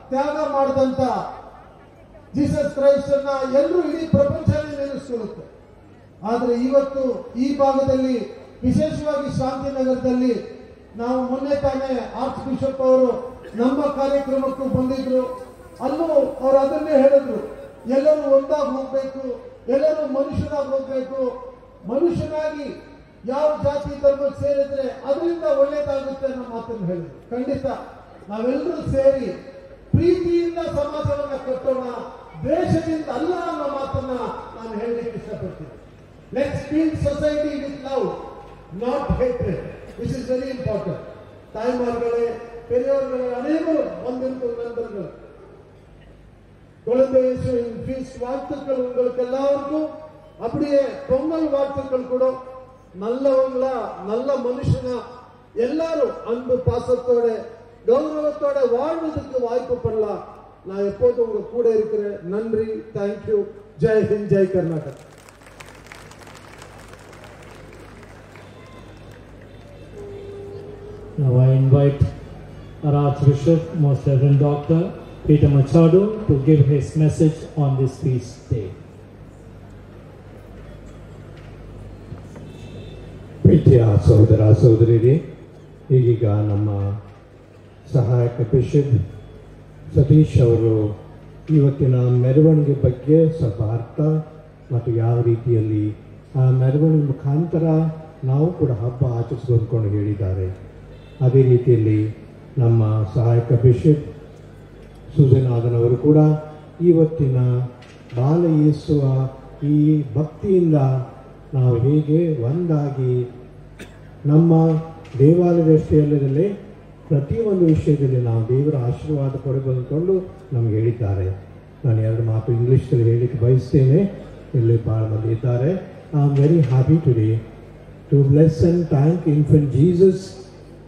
Speaker 6: ತ್ಯಾಗ ಮಾಡಿದಂತ ಜೀಸಸ್ ಕ್ರೈಸ್ಟ್ ಅನ್ನ ಎಲ್ಲರೂ ಇಡೀ ಪ್ರಪಂಚನೇ ನೆನೆಸ್ಕೊಳ್ಳುತ್ತೆ. ಆದ್ರೆ ಇವತ್ತು ಈ ಭಾಗದಲ್ಲಿ, ವಿಶೇಷವಾಗಿ ಶಾಂತಿನಗರದಲ್ಲಿ, ನಾವು ಮೊನ್ನೆ ತಾನೇ ಆರ್ಚ್ ಬಿಷಪ್ ಅವರು ನಮ್ಮ ಕಾರ್ಯಕ್ರಮಕ್ಕೂ ಬಂದಿದ್ರು. ಅಲ್ಲೂ ಅವರು ಅದನ್ನೇ ಹೇಳಿದ್ರು, ಎಲ್ಲರೂ ಒಂದಾಗಿ ಹೋಗ್ಬೇಕು, ಎಲ್ಲರೂ ಮನುಷ್ಯರಾಗಿ ಹೋಗ್ಬೇಕು, ಮನುಷ್ಯನಾಗಿ ಯಾವ ಜಾತಿ ಧರ್ಮಕ್ಕೆ ಸೇರಿದ್ರೆ ಅದರಿಂದ ಒಳ್ಳೇದಾಗುತ್ತೆ ಅನ್ನೋ ಮಾತನ್ನು ಹೇಳಿದ್ರು. ಖಂಡಿತ ನಾವೆಲ್ಲರೂ ಸೇರಿ ಪ್ರೀತಿಯಿಂದ ಸಮಾಜವನ್ನ ಕಟ್ಟೋಣ, ದ್ವೇಷದಿಂದ ಅಲ್ಲ ಅನ್ನೋ ಮಾತನ್ನ ನಾನು ಹೇಳಲಿಕ್ಕೆ ಇಷ್ಟಪಡ್ತೀನಿ. Let's build society with love, not hatred, which is very important. ತಾಯ್ಮಾರ್ಗಳೇ, பெரியவர்களே, அனைவரும் வந்திருக்கும் நண்பர்கள், குழந்தை இயேசுவின் ஃபீஸ்ட் வாழ்த்துக்கள் உங்களுக்கு எல்லாருக்கும். அப்படியே பொங்கல் வாழ்த்துக்கள் கூட. நல்லவங்களா, நல்ல மனுஷனா எல்லாரும் அன்பு பாசத்தோட கௌரவத்தோட வாழ்வதற்கு வாய்ப்பு பண்ணலாம். நான் எப்போதும் உங்க கூட இருக்கிறேன். நன்றி, thank you. Jai Hind, Jai Karnataka.
Speaker 2: Now I invite our Archbishop, Most Reverend Dr. Peter Machado, to give his message on this feast day.
Speaker 5: ಪ್ರೀತಿಯ ಸಹೋದರ ಸಹೋದರಿಯರೇ, ಈಗೀಗ ನಮ್ಮ ಸಹಾಯಕ ಬಿಷಪ್ ಸತೀಶ್ ಅವರು ಇವತ್ತಿನ ಮೆರವಣಿಗೆ ಬಗ್ಗೆ ಸ್ವಲ್ಪ ಅರ್ಥ ಮತ್ತು ಯಾವ ರೀತಿಯಲ್ಲಿ ಆ ಮೆರವಣಿಗೆ ಮುಖಾಂತರ ನಾವು ಕೂಡ ಹಬ್ಬ ಆಚರಿಸ್ಕೊಂಡು ಹೇಳಿದ್ದಾರೆ. ಅದೇ ರೀತಿಯಲ್ಲಿ ನಮ್ಮ ಸಹಾಯಕ ಬಿಷಪ್ ಸುಜನಾದನವರು ಕೂಡ ಇವತ್ತಿನ ಬಾಲ ಯೇಸುವ ಈ ಭಕ್ತಿಯಿಂದ ನಾವು ಹೇಗೆ ಒಂದಾಗಿ ನಮ್ಮ ದೇವಾಲಯದಷ್ಟೇ ಅಲ್ಲದೆ ಪ್ರತಿಯೊಂದು ವಿಷಯದಲ್ಲಿ ನಾವು ದೇವರ ಆಶೀರ್ವಾದ ಪಡೆದುಕೊಂಡು ನಮಗೆ ಹೇಳಿದ್ದಾರೆ. ನಾನು ಎರಡು ಮಾತು ಇಂಗ್ಲೀಷಲ್ಲಿ ಹೇಳಲಿಕ್ಕೆ ಬಯಸ್ತೇನೆ, ಇಲ್ಲಿ ಭಾಳ ಮಂದಿ ಇದ್ದಾರೆ. I am very happy today to bless and thank infant Jesus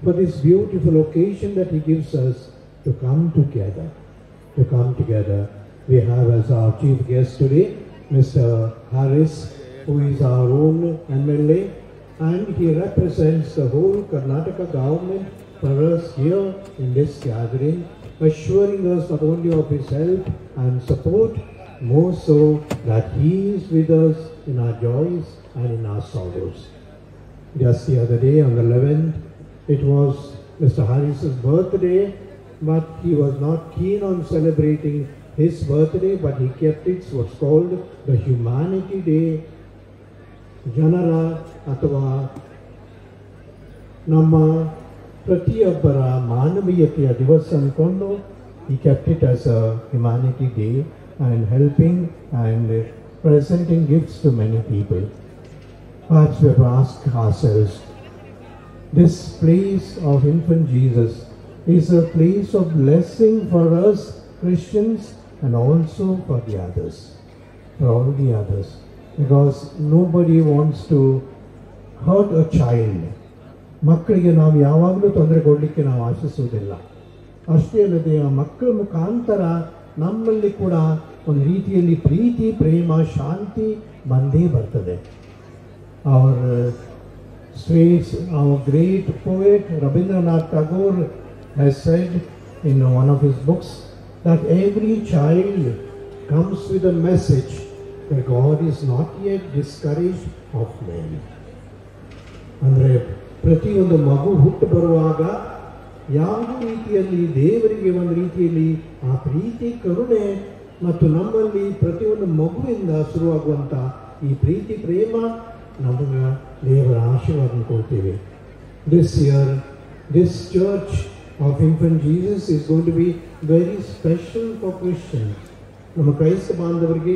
Speaker 5: for this beautiful occasion that he gives us to come together. We have as our chief guest today Mr. Harris, who is our own MLA, and he represents the whole Karnataka government for us here in this gathering, assuring us not only of his help and support, more so that he is with us in our joys and in our sorrows. Just the other day on the 11th, it was Mr. Harris's birthday, but he was not keen on celebrating his birthday, but he kept it what's called the Humanity Day. Janara ಅಥವಾ ನಮ್ಮ ಪ್ರತಿಯೊಬ್ಬರ ಮಾನವೀಯತೆಯ ದಿವಸ ಅಂದ್ಕೊಂಡು he kept it as a Humanity Day and helping and presenting gifts to many people. Perhaps we have to ask ourselves, this place of Infant Jesus is a place of blessing for us Christians and also for the others, for all the others, because nobody wants to hurt a child. ಮಕ್ಕಳಿಗೆ ನಾವು ಯಾವಾಗಲೂ ತೊಂದರೆ ಕೊಡಲಿಕ್ಕೆ ನಾವು ಆಶಿಸುವುದಿಲ್ಲ. ಅಷ್ಟೇ ಅಲ್ಲದೆ ಆ ಮಕ್ಕಳ ಮುಖಾಂತರ ನಮ್ಮಲ್ಲಿ ಕೂಡ ಒಂದು ರೀತಿಯಲ್ಲಿ ಪ್ರೀತಿ, ಪ್ರೇಮ, ಶಾಂತಿ ಬಂದೇ ಬರ್ತದೆ. Our great poet Rabindranath Tagore has said in one of his books that every child comes with a message that God is not yet discouraged of men. ಅಂದರೆ ಪ್ರತಿಯೊಂದು ಮಗು ಹುಟ್ಟು ಬರುವಾಗ ಯಾವ ರೀತಿಯಲ್ಲಿ ದೇವರಿಗೆ ಒಂದು ರೀತಿಯಲ್ಲಿ ಆ ಪ್ರೀತಿ, ಕರುಣೆ ಮತ್ತು ನಮ್ಮಲ್ಲಿ ಪ್ರತಿಯೊಂದು ಮಗುವಿಂದ ಶುರುವಾಗುವಂಥ ಈ ಪ್ರೀತಿ, ಪ್ರೇಮ ನಮಗೆ ದೇವರ ಆಶೀರ್ವಾದ ಕೊಡ್ತೀವಿ. This year, this church of Infant Jesus is going to be very special for Christians. ನಮ್ಮ ಕ್ರೈಸ್ತ ಬಾಂಧವರಿಗೆ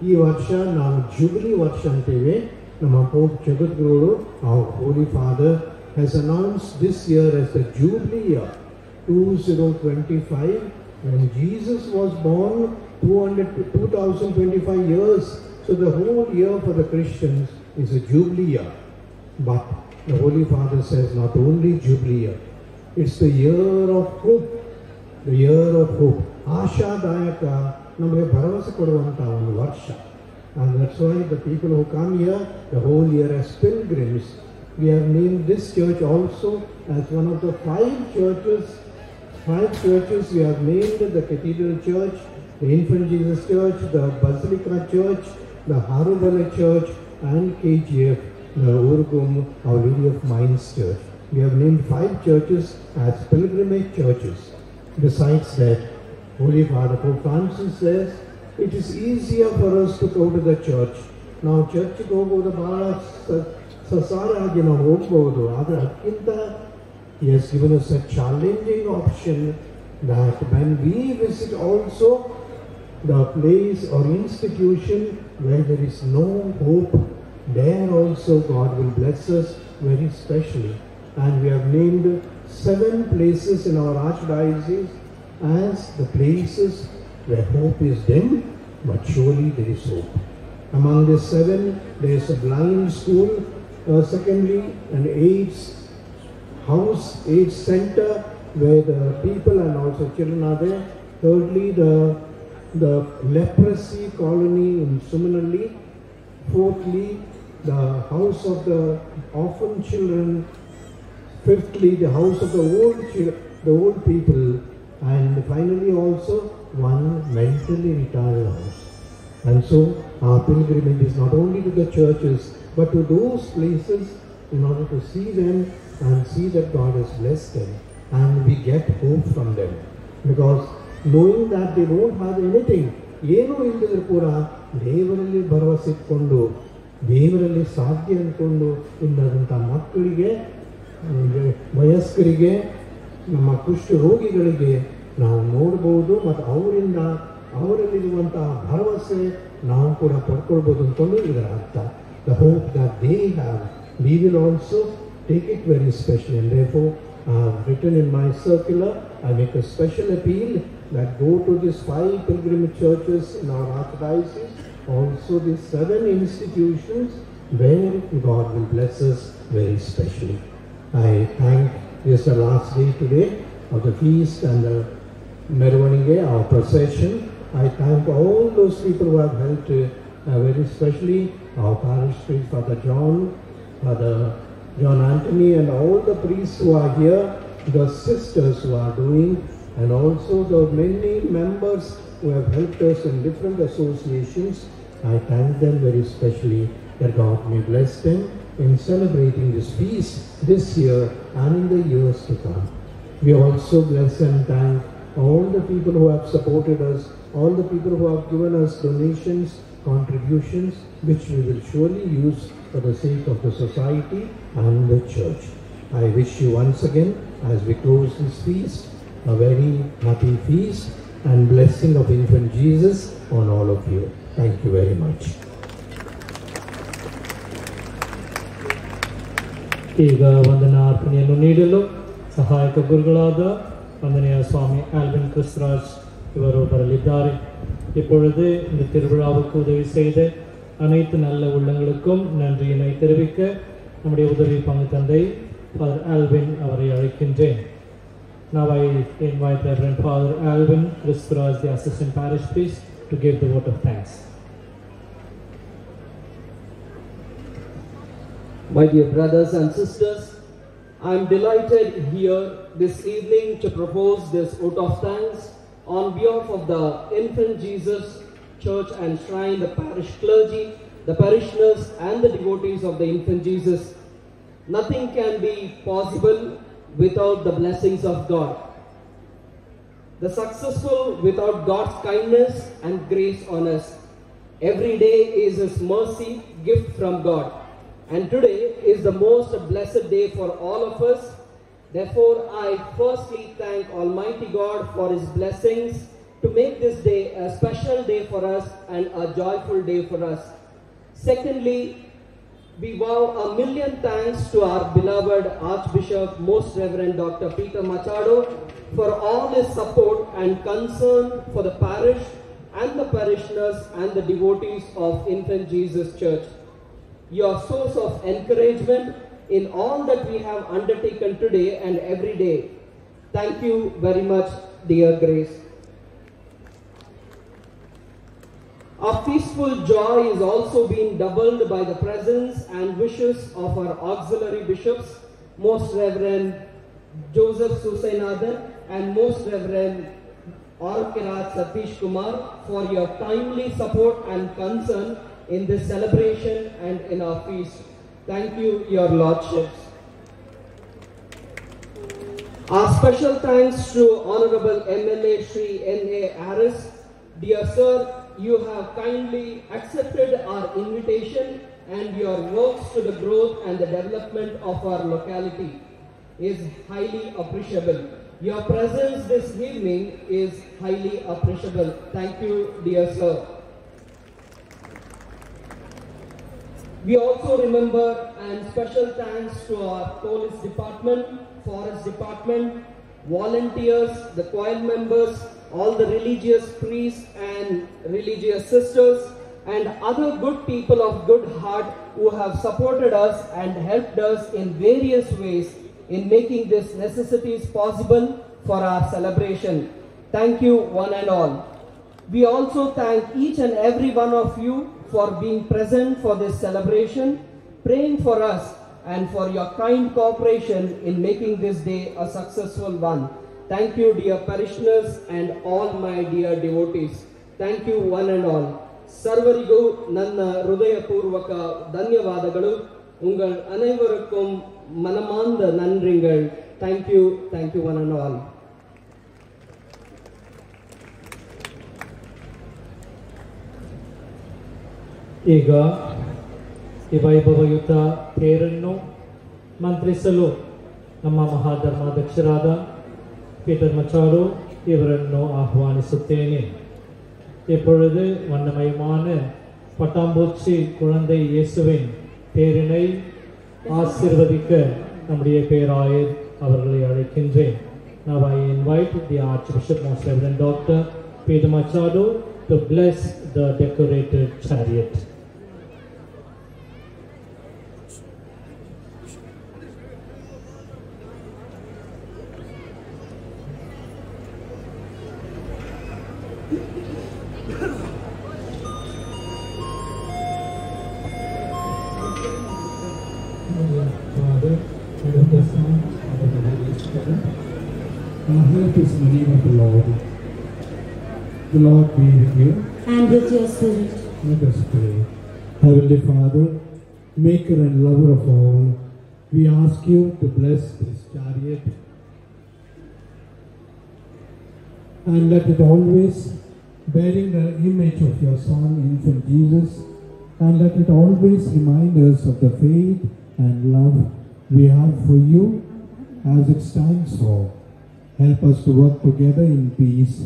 Speaker 5: ಈ ವರ್ಷ ನಾವು ಜುಬಿಲಿ ವರ್ಷ ಅಂತೇವೆ. ನಮ್ಮ ಪೋಪ್ ಜಗದ್ಗುರು, our Holy Father, has announced this year as the Jubilee year 2025. When Jesus was born 2025 years, so the whole year for the Christians is a Jubilee year. But the Holy Father says not only Jubilee year, it's the year of hope. The year of hope. ಆಶಾದಾಯಕ, ನಮಗೆ ಭರವಸೆ ಕೊಡುವಂಥ ಒಂದು ವರ್ಷ. And that's why the people who come here the whole year as pilgrims, we have named this church also as one of the five churches we have named: the Cathedral Church, the Infant Jesus Church, the Basilica Church, the Harubala Church, and KGF, the Urgum Our Lady of Mines Church. We have named 5 churches as pilgrimage churches. Besides that, Holy Father Pope Francis says it is easier for us to go to the church. Now church ಗೆ ಹೋಗೋದು ಬಹಳ ಸಸಾರಾಗಿ ನಾವು ಹೋಗ್ಬೋದು, ಆದರೆ ಅದಕ್ಕಿಂತ he has given us a challenging option that when we visit also the place or institution where there is no hope, there also God will bless us very specially. And we have named 7 places in our archdiocese as the places where hope is dim, but surely there is hope. Among the 7, there is a blind school, secondly an AIDS house, AIDS center, where the people and also children are there. Thirdly, the leprosy colony in Sumanalli. Fourthly, the house of the orphan children. Fifthly, the house of the old people. And finally also one mentally retarded house. And so our pilgrimage is not only to the churches but to those places in order to see them and see that God has blessed them, and we get hope from them, because knowing that they don't have anything, ಏನೂ ಇಲ್ಲದಿದ್ರೂ ಕೂಡ ದೇವರಲ್ಲಿ ಭರವಸೆ ಇಟ್ಕೊಂಡು ದೇವರಲ್ಲಿ ಸಾಧ್ಯ ಅಂದ್ಕೊಂಡು ಇಲ್ಲದಂಥ ಮಕ್ಕಳಿಗೆ, ವಯಸ್ಕರಿಗೆ, ನಮ್ಮ ಕುಷ್ಠ ರೋಗಿಗಳಿಗೆ ನಾವು ನೋಡ್ಬೋದು ಮತ್ತು ಅವರಲ್ಲಿರುವಂತಹ ಭರವಸೆ ನಾವು ಕೂಡ ಪಡ್ಕೊಳ್ಬೋದು ಅಂದ್ಕೊಂಡು ಇದರ ಅರ್ಥ. The hope that they have, we will also take it very special. And therefore I have written in my circular, I make a special appeal that go to these 5 pilgrimage churches in our archdiocese, also these 7 institutions where God will bless us very specially. I thank, this is the last day today of the feast and the Mervanige, our procession. I thank all those people who have helped, very especially our parish priest, Father John Anthony, and all the priests who are here, the sisters who are doing, and also the many members who have helped us in different associations. I thank them very especially, that God may bless them in celebrating this feast this year and in the years to come. We also bless and thank all the people who have supported us, all the people who have given us donations, contributions, which we will surely use for the sake of the society and the church. I wish you once again, as we close this feast, a very happy feast and blessing of Infant Jesus on all of you. Thank you very much.
Speaker 2: ಈಗ ವಂದನಾರ್ಪಣೆಯನ್ನು ನೀಡಲು ಸಹಾಯಕ ಗುರುಗಳಾದ ವಂದನೆಯ ಸ್ವಾಮಿ Alvin Christuraj இவர் வரலிದ್ದಾರೆ. இப்பொழுது இந்த திருவிழாவுக்கு உதவி செய்த அனைத்து நல்ல உள்ளங்களுக்கும் நன்றியினை தெரிவிக்க நம்முடைய உதவி பங்கு தந்தை Father Alvin அவரை அழைக்கின்றேன். Now I invite Reverend Father Alvin Christopher as the assistant parish priest to give the vote of thanks.
Speaker 7: My dear brothers and sisters, I am delighted here this evening to propose this vote of thanks on behalf of the Infant Jesus Church and Shrine, the parish clergy, the parishioners and the devotees of the Infant Jesus. Nothing can be possible without the blessings of God. The successful without God's kindness and grace on us. Every day is His mercy gift from God. And today is the most blessed day for all of us. Therefore, I firstly thank Almighty God for His blessings to make this day a special day for us and a joyful day for us. Secondly, we vow a million thanks to our beloved Archbishop, Most Reverend Dr. Peter Machado, for all his support and concern for the parish and the parishioners and the devotees of Infant Jesus Church. Your source of encouragement in all that we have undertaken today and every day. Thank you very much, dear Grace. Our peaceful joy is also being doubled by the presence and wishes of our auxiliary bishops, Most Reverend Joseph Susainathan and Most Reverend Orkirat Satish Kumar, for your timely support and concern in this celebration and in our feast. Thank you, your lordships. Our special thanks to Honorable MLA Shri N.A. Harris. Dear Sir, you have kindly accepted our invitation and your works to the growth and the development of our locality is highly appreciable. Your presence this evening is highly appreciable. Thank you, dear Sir. We also remember and special thanks to our police department, forest department, volunteers, the choir members, all the religious priests and religious sisters, and other good people of good heart who have supported us and helped us in various ways in making these necessities possible for our celebration. Thank you, one and all. We also thank each and every one of you for being present for this celebration, praying for us, and for your kind cooperation in making this day a successful one. Thank you, dear parishioners and all my dear devotees. Thank you, one and all. Sarvarigu nanna hridayapurvaka dhanyavadalu. Ungal anaivarukkum manamanda nandringal. Thank you, one and all.
Speaker 2: ಈಗ ಈ ವೈಭವಯುತ ತೇರನ್ನು ಮಂತ್ರಿಸಲು ನಮ್ಮ ಮಹಾಧರ್ಮಾಧ್ಯಕ್ಷರಾದ Peter மச்சாடோ இவரನ್ನು ஆஹ்வானிಸುತ್ತೇನೆ. இப்பொழுது வண்ணமயமான பட்டாம்பூச்சி குழந்தை இயேசுவின் தேரினை ஆசீர்வதிக்க நம்முடைய பேராயர் அவர்களை அழைக்கின்றேன். Now I invite the Archbishop, Most Reverend Dr. Peter Machado, to bless the decorated chariot.
Speaker 5: Father, and of the Son, and of the Holy Spirit. Our help is in the name of the Lord. The Lord be with you.
Speaker 8: And with your spirit.
Speaker 5: Let us pray. Heavenly Father, Maker and Lover of all, we ask you to bless this chariot and let it always bearing the image of your Son, Infant Jesus, and let it always remind us of the faith and love we have for you as it stands for. Help us to work together in peace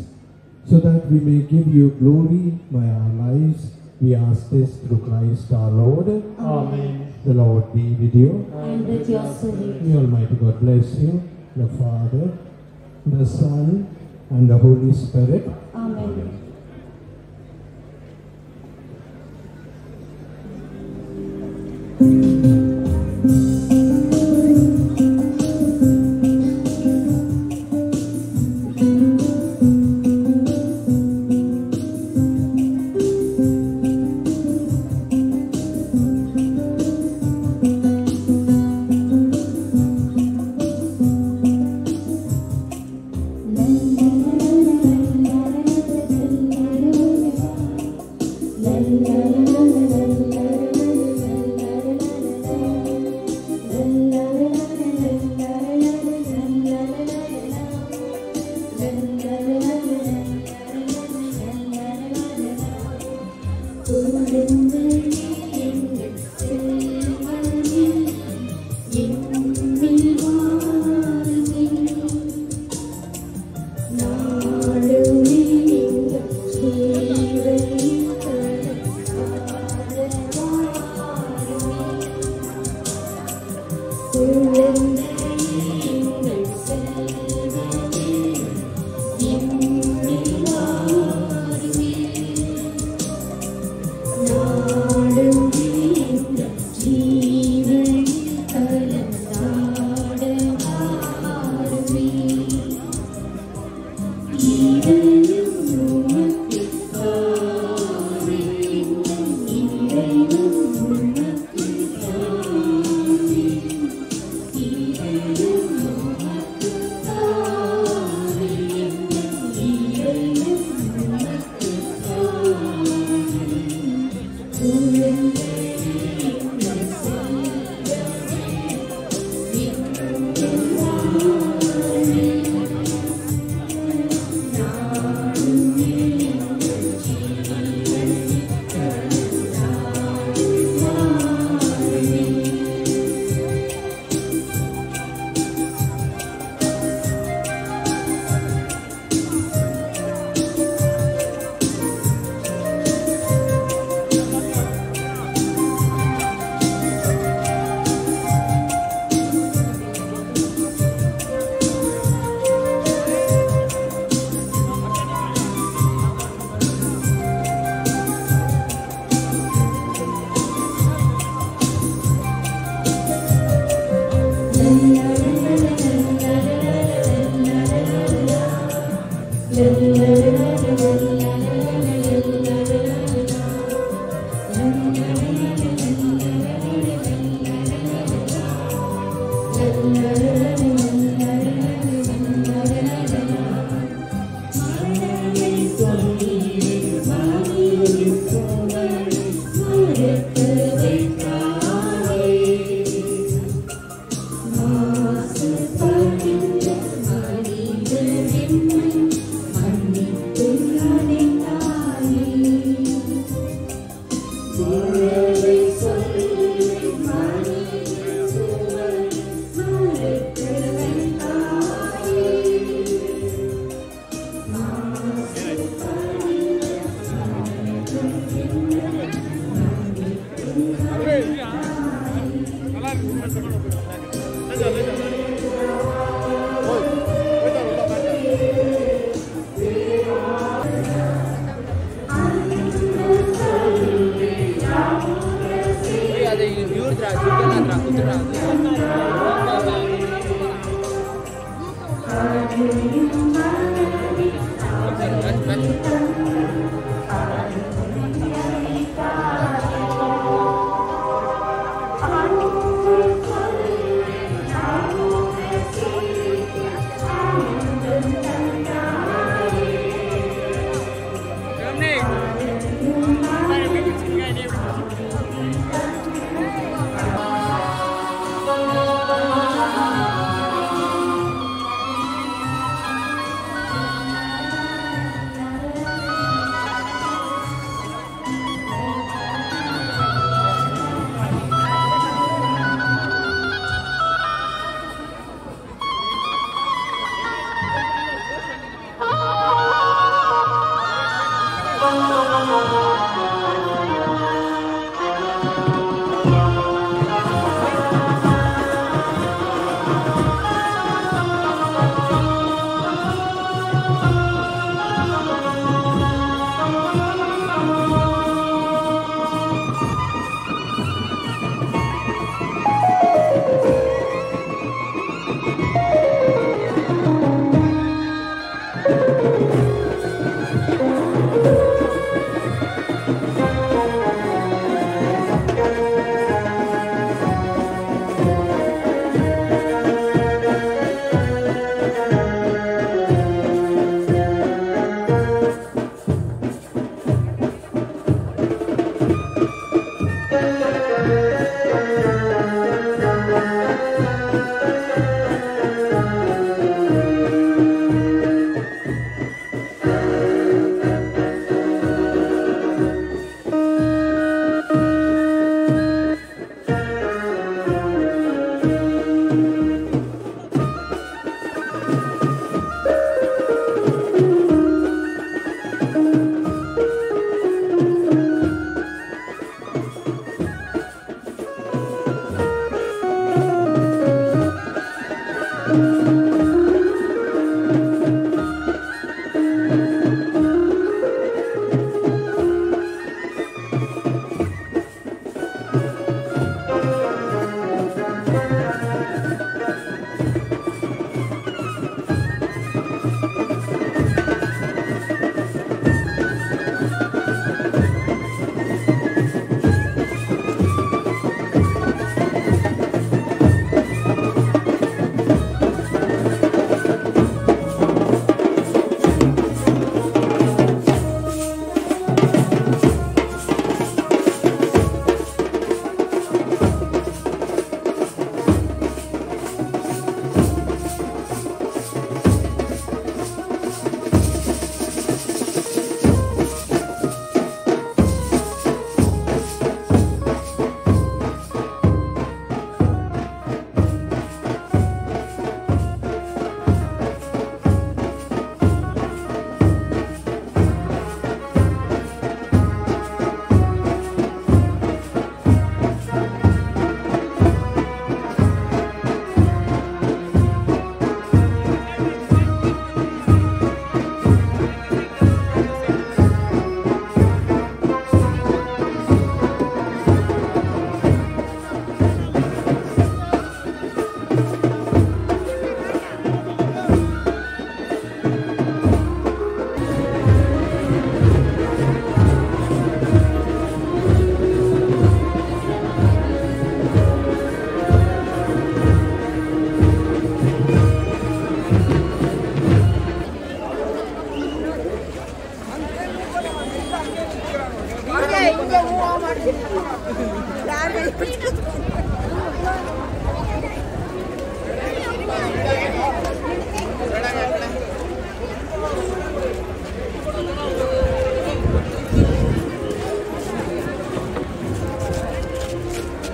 Speaker 5: so that we may give you glory by our lives. We ask this through Christ our Lord.
Speaker 2: Amen.
Speaker 5: The Lord be with you.
Speaker 8: And with your spirit.
Speaker 5: May Almighty God bless you, the Father, the Son, and the Holy Spirit.
Speaker 8: Amen.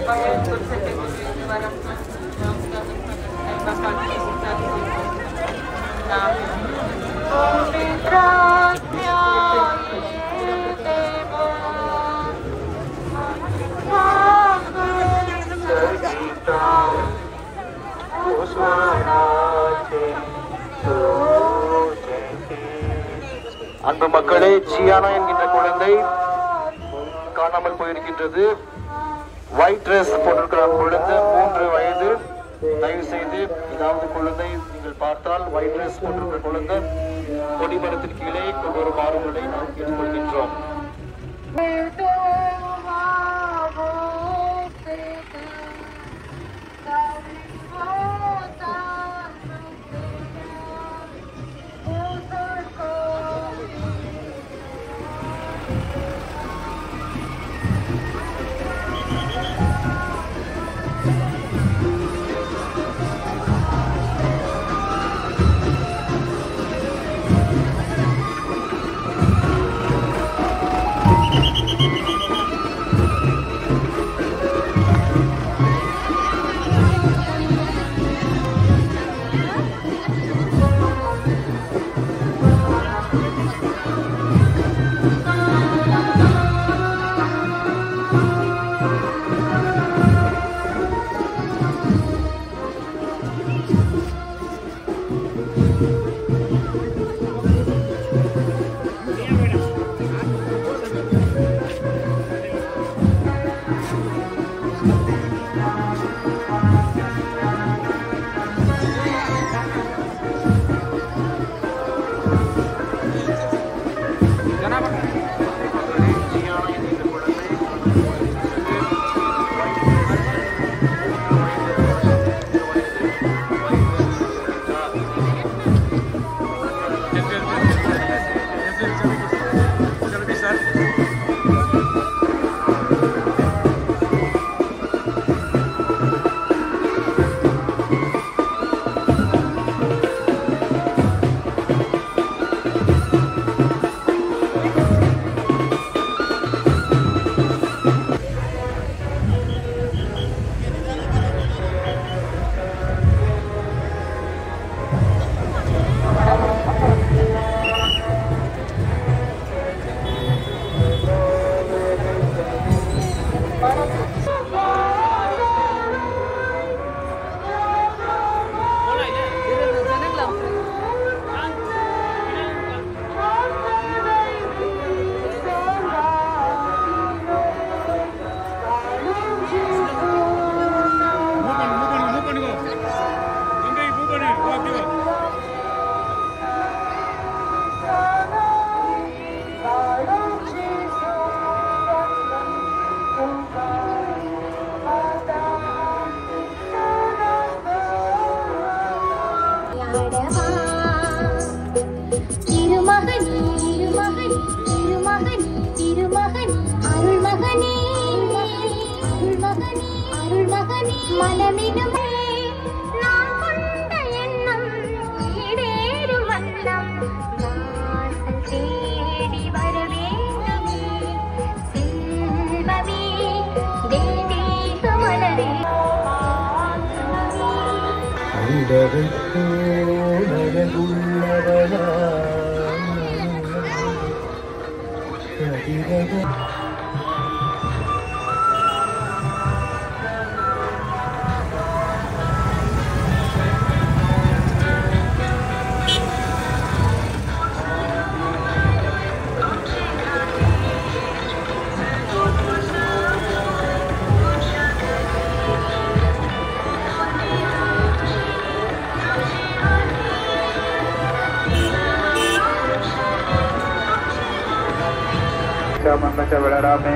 Speaker 9: Pamiętaj அன்பு மக்களே, ஜியானா என்கின்ற குழந்தை காணாமல் போயிருக்கின்றது. White dress போட்டிருக்கிற குழந்தை 3 வயது. தயவு செய்து ஏதாவது குழந்தை நீங்கள் பார்த்தால் ஒயிட் ட்ரெஸ் போட்டிருக்கிற குழந்தை கொடிமரத்தின் கீழே கொண்டு வரும் ஆறுகளை நாம் கேட்டுக்கொள்கின்றோம்.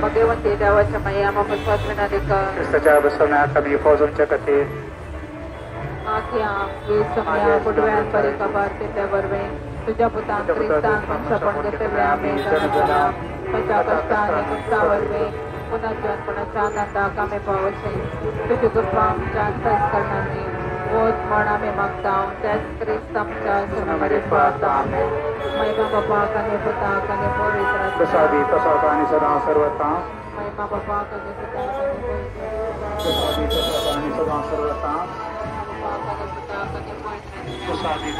Speaker 10: Bagaimana tidak wajah maya membuat menadika.
Speaker 11: Saja bersama kami pozon cakati.
Speaker 10: Akhirnya bersama kedua pari kabar kita bermain. Tujuh putan Kristan mencapai keterangan mereka. Penjagaan yang kita bermain. Penajanan anda kami bawa sih. Tujuh gerbang jantan karena बहुत माना में मांगता हूँ जैसे क्रिस्तम चाहे हमारे पाता में मैं बाबा का ने पता का ने पूरी तरह
Speaker 11: प्रसादी प्रसादानी सदा सर्वता
Speaker 10: मैं बाबा का ने पता का ने पूरी
Speaker 11: प्रसादी प्रसादानी सदा सर्वता
Speaker 10: बाबा का ने पता का ने पूरी
Speaker 11: प्रसादी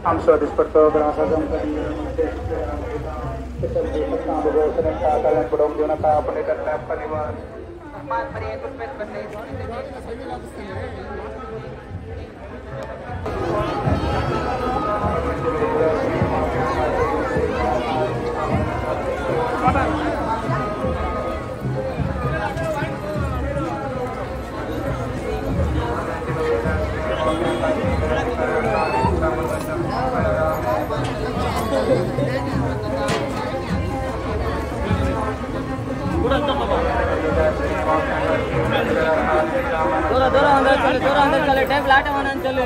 Speaker 11: Am स्वदिस्पर्तो ग्रासगम करिए kalian bodong Jonata pendidikan dan pendidikan
Speaker 12: दौरा अंदर चले टाइम लाट होना चले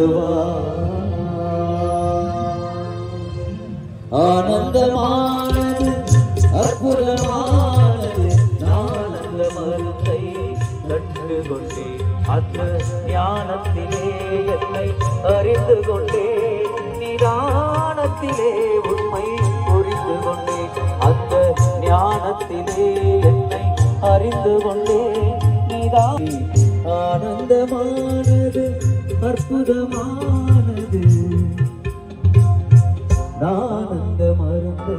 Speaker 13: அல்லவா ஆனந்தமானது அற்புதமானது நான் அந்த மருந்தை கண்டு கொண்டேன் அந்த ஞானத்திலே என்னை அறிந்து கொண்டேன் நிதானத்திலே உண்மை புரிந்து கொண்டேன் அந்த ஞானத்திலே என்னை அறிந்து கொண்டேன் நிதான் ஆனந்தமானது அற்புதமானது நான் அந்த மருந்தை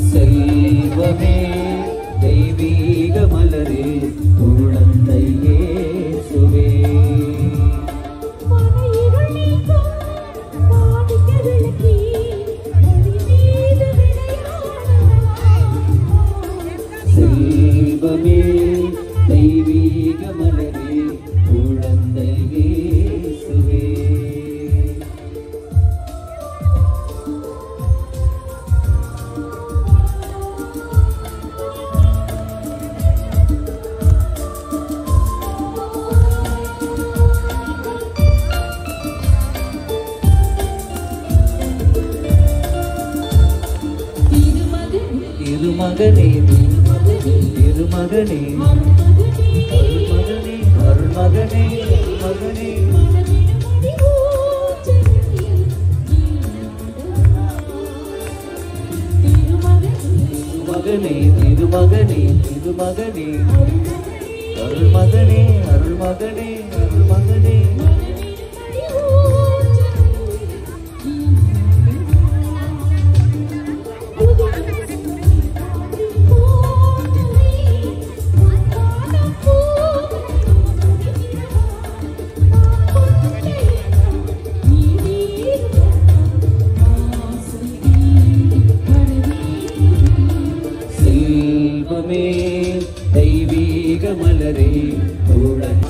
Speaker 13: செல்வமே தெய்வீக மலரே குழந்தை இயேசுவே செல்வமே தெய்வீக மலரே குழந்தை இயேசுவே திருமகனே திருமகனே அருள்மகனே அருள்மகனே அருள்மகனே திருமகனே திருமகனே திருமகனே அருள்மகனே அருள்மகனே அருள்மகனே செல்வமே தெய்வீக மலரே உடன்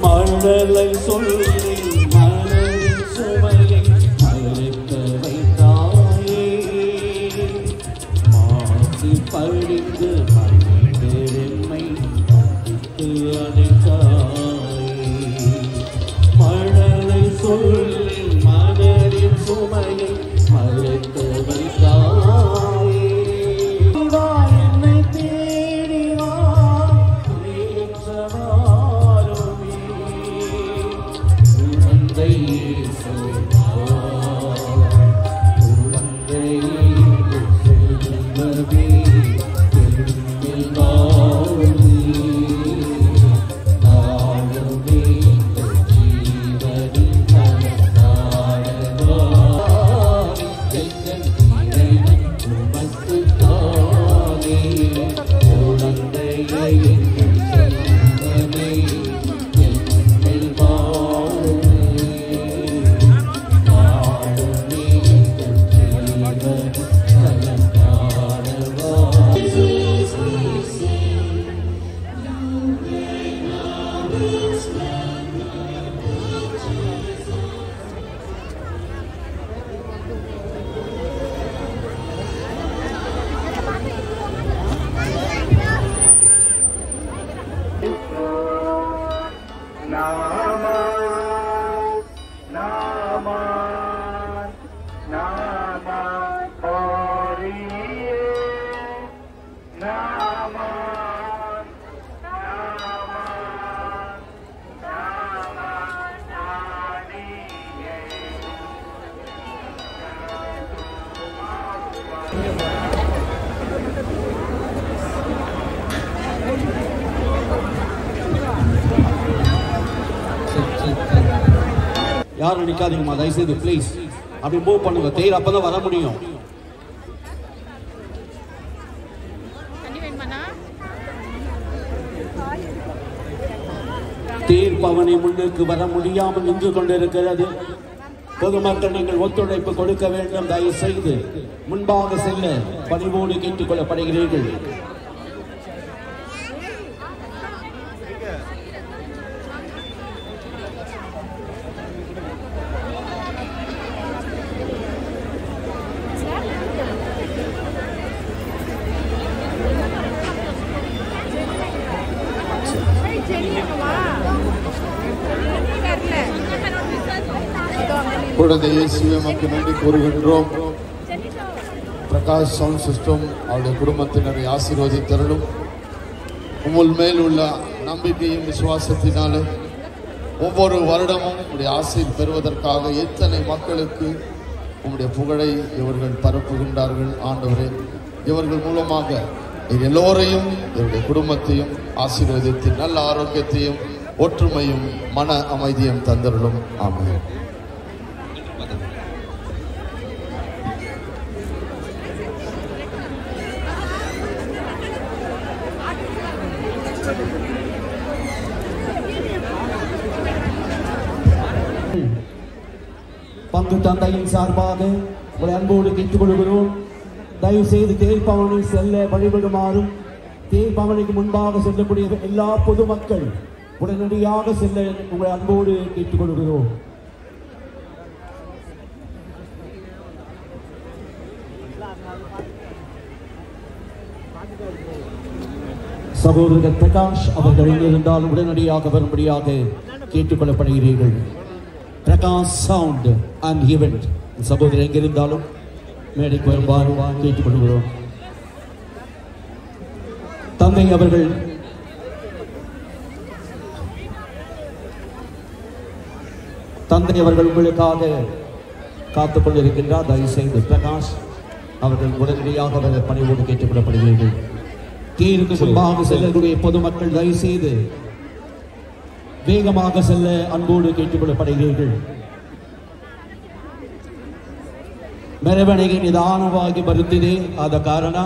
Speaker 14: மழலை சொல்லி மனதின் சுமையை அழைக்க வைத்தாயே, மாசி படித்து மனிதென்மை அழைத்து அழைத்தாயே. மழலை சொல்லி மனதின் சுமையை அழைக்க வைத்தாயே. என்னை தேடிவா நேற்றவா யாரும் நிக்காதீங்கம்மா, தயவுசெய்து ப்ளீஸ் அப்படி மூவ் பண்ணுங்க. தேர் அப்பதான் வர முடியும். தேர் பவனி முன்னுக்கு வர முடியாமல் நின்று கொண்டிருக்கிறது. பொதுமக்கள் நீங்கள் ஒத்துழைப்பு கொடுக்க வேண்டும். தயவு செய்து முன்பாக செல்ல பணிவோடு கேட்டுக் கொள்ளப்படுகிறீர்கள்.
Speaker 1: குழந்தை இயேசுவே உமக்கு நன்றி கூறுகின்றோம். பிரகாஷ் சவுண்ட் சிஸ்டம் அவருடைய குடும்பத்தினரை ஆசீர்வதித்தருளும். உங்கள் மேல் உள்ள நம்பிக்கையும் விசுவாசத்தினாலும் ஒவ்வொரு வருடமும் உங்களுடைய ஆசீர் பெறுவதற்காக எத்தனை மக்களுக்கு உங்களுடைய புகழை இவர்கள் பரப்புகின்றார்கள். ஆண்டவரே, இவர்கள் மூலமாக எல்லோரையும் இவருடைய குடும்பத்தையும் ஆசீர்வதித்து நல்ல ஆரோக்கியத்தையும் ஒற்றுமையும் மன அமைதியும் தந்தருளும். ஆமென்.
Speaker 14: பங்கு தந்தையின் சார்பாக உங்களை அன்போடு கேட்டுக்கொள்கிறோம். தயவு செய்து தேர்பவனை செல்ல வழிபடுமாறும், தேர்பவனுக்கு முன்பாக செல்லக்கூடிய எல்லா பொதுமக்கள் உடனடியாக செல்ல உங்களை அன்போடு கேட்டுக்கொள்கிறோம். சகோதரர் பிரகாஷ் அவர்கள் எங்கிருந்தாலும் உடனடியாக வரும்படியாக கேட்டுக்கொள்ளப்படுகிறீர்கள். பிரகாஷ் சவுண்ட் அண்ட் ஈவென்ட் சகோதரர் எங்கிருந்தாலும் மேடைக்கு வருமாறு கேட்டுக்கொள்கிறோம். தந்தை அவர்கள் உங்களுக்காக காத்துக் கொண்டிருக்கின்றார். தயவு செய்து பிரகாஷ் அவர்கள் உடனடியாக பணிவோடு கேட்டுக்கொள்ளப்படுகிறீர்கள். தேருக்கு முன்பாக செல்லக்கூடிய பொதுமக்கள் தயவு செய்து வேகமாக செல்ல அன்போடு கேட்டுக்கொள்ளப்படுகிறீர்கள். ಮೆರವಣಿಗೆ ನಿಧಾನವಾಗಿ ಬರುತ್ತಿದೆ. ಆದ ಕಾರಣ